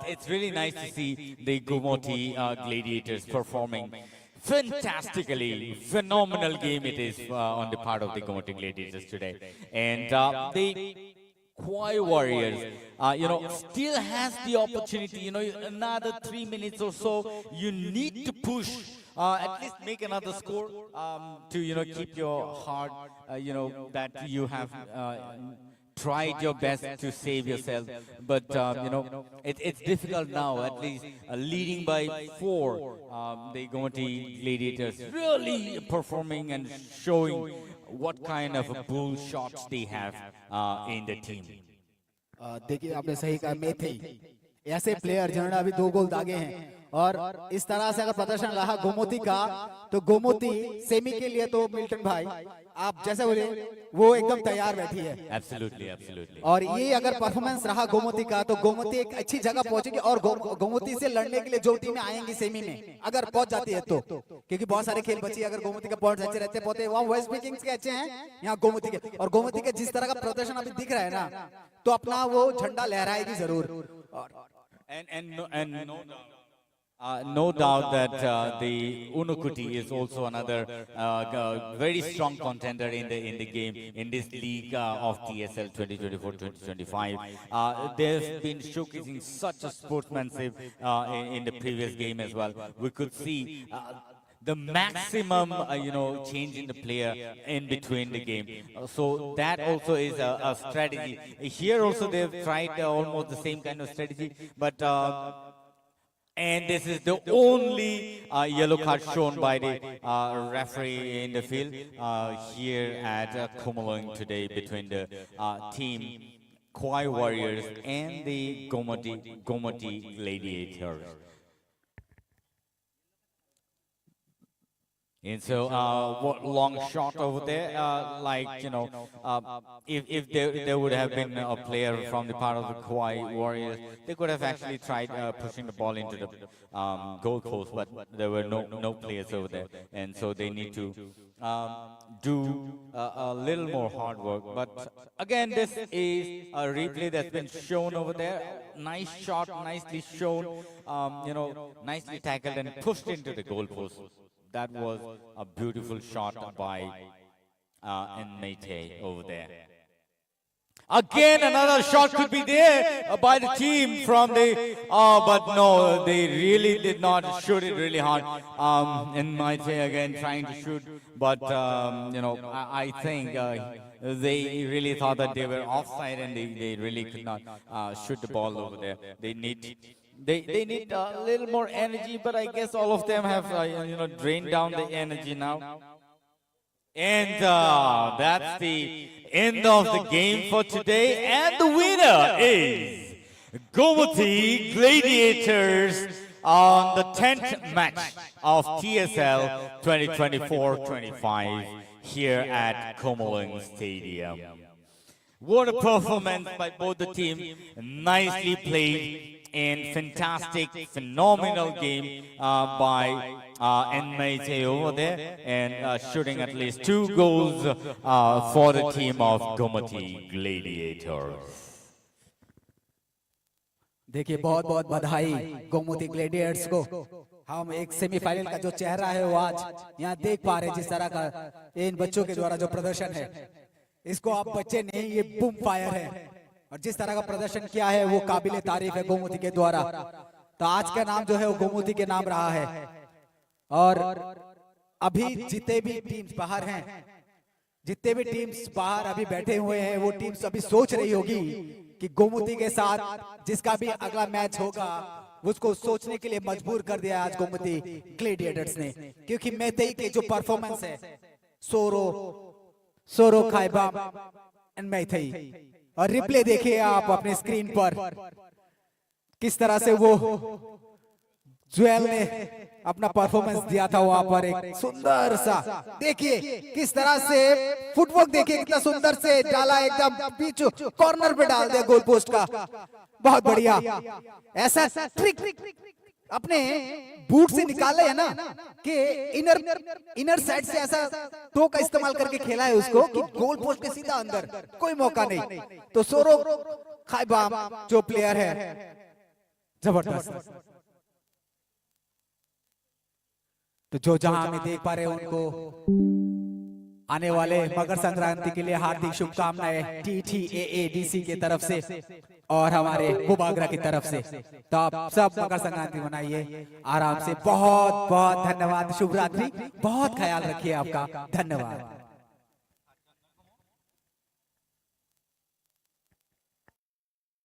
it's really nice to see the Gomoti Gladiators performing fantastically. Phenomenal game it is on the part of the Gomoti Gladiators today, and the Khowaii Warriors still has the opportunity. Another 3 minutes or so, you need to push, at least make another score to keep your heart, that you have tried your best to save yourself, but it's difficult now. At least leading by 4, the Gomoti Gladiators really performing and showing what kind of bull shots they have in the team. देखिए आपने सही कहा, मेथी ऐसे player जिन्होंने अभी 2 गोल दागे हैं, और इस तरह से अगर प्रदर्शन रहा गोमती का, तो गोमती सेमी के लिए तो मिल्टन भाई आप जैसे बोले वो एकदम तैयार बैठी है। Absolutely absolutely. और ये अगर परफॉर्मेंस रहा गोमती का, तो गोमती एक अच्छी जगह पहुंचेगी, और गोमती से लड़ने के लिए जो टीमें आएंगी सेमी में, अगर पहुंच जाती है तो, क्योंकि बहुत सारे खेल बची, अगर गोमती के पॉइंट्स अच्छे रहते पहुंचे, वहाँ वेस्ट किंग्स के अच्छे हैं, यहाँ गोमती के, और गोमती के जिस तरह का प्रदर्शन अभी दिख रहा है ना, तो अपना वो झंडा लहराएगी जरूर। No doubt that the Unukuti is also another very strong contender in the game in this league of TSL 2024-2025. They've been showcasing such a sportsmanship in the previous game as well. We could see the maximum change in the player in between the game, so that also is a strategy. Here also they've tried almost the same kind of strategy, but and this is the only yellow card shown by the referee in the field here at Komalung today between the team Khwai Warriors and the Gomati Gladiators. And so, what long shot over there, if there would have been a player from the part of the Khwai Warriors, they could have actually tried pushing the ball into the goal post, but there were no players over there, and so they need to do a little more hard work. But again, this is a replay that's been shown over there. Nice shot, nicely shown, nicely tackled and pushed into the goal post. That was a beautiful shot by Nmete over there. Again, another shot could be there by the team from the... but no, they really did not shoot it really hard. Nmete again trying to shoot, but, I think they really thought that they were offside and they really could not shoot the ball over there. They need a little more energy, but I guess all of them have, drained down the energy now. And that's the end of the game for today. And the winner is Gomati Gladiators on the 10th match of TSL 2024-25 here at Komalung Stadium. What a performance by both the teams. Nicely played. And fantastic, phenomenal game by Nmete over there, and shooting at least 2 goals for the team of Gomati Gladiators. देखिए, बहुत बहुत बधाई Gomti gladiators को। हम एक semifinal का जो चेहरा है वो आज यहाँ देख पा रहे हैं, जिस तरह का इन बच्चों के द्वारा जो प्रदर्शन है, इसको आप बच्चे नहीं, ये बूम फायर है, और जिस तरह का प्रदर्शन किया है वो काबिले तारीफ है गोमती के द्वारा। तो आज का नाम जो है वो गोमती के नाम रहा है। और अभी जितने भी टीम्स बाहर हैं, जितने भी टीम्स बाहर अभी बैठे हुए हैं, वो टीम्स अभी सोच रही होगी कि गोमती के साथ जिसका भी अगला मैच होगा उसको सोचने के लिए मजबूर कर दिया आज गोमती ग्लेडिएटर्स ने, क्योंकि मेतेई के जो परफॉर्मेंस है, सोरो खाइबाम एंड मेतेई, और रिप्ले देखिए आप अपने स्क्रीन पर, किस तरह से वो ज्वेल ने अपना परफॉर्मेंस दिया था वहां पर। एक सुंदर सा देखिए किस तरह से फुटवर्क, देखिए कितना सुंदर से डाला, एकदम बीच कॉर्नर पे डाल दिया गोल पोस्ट का। बहुत बढ़िया, ऐसा ट्रिक अपने बूट से निकाले है ना, कि इनर साइड से ऐसा टो का इस्तेमाल करके खेला है उसको कि गोल पोस्ट के सीधा अंदर, कोई मौका नहीं। तो सोरो खाइबाम जो प्लेयर है, जबरदस्त। तो जो जहां हमें देख पा रहे हैं उनको आने वाले मकर संक्रांति के लिए हार्दिक शुभकामनाएं TTAADC की तरफ से और हमारे कुबागरा की तरफ से। तो आप सब मकर संक्रांति मनाइए आराम से। बहुत बहुत धन्यवाद, शुभ रात्रि, बहुत ख्याल रखिए आपका, धन्यवाद।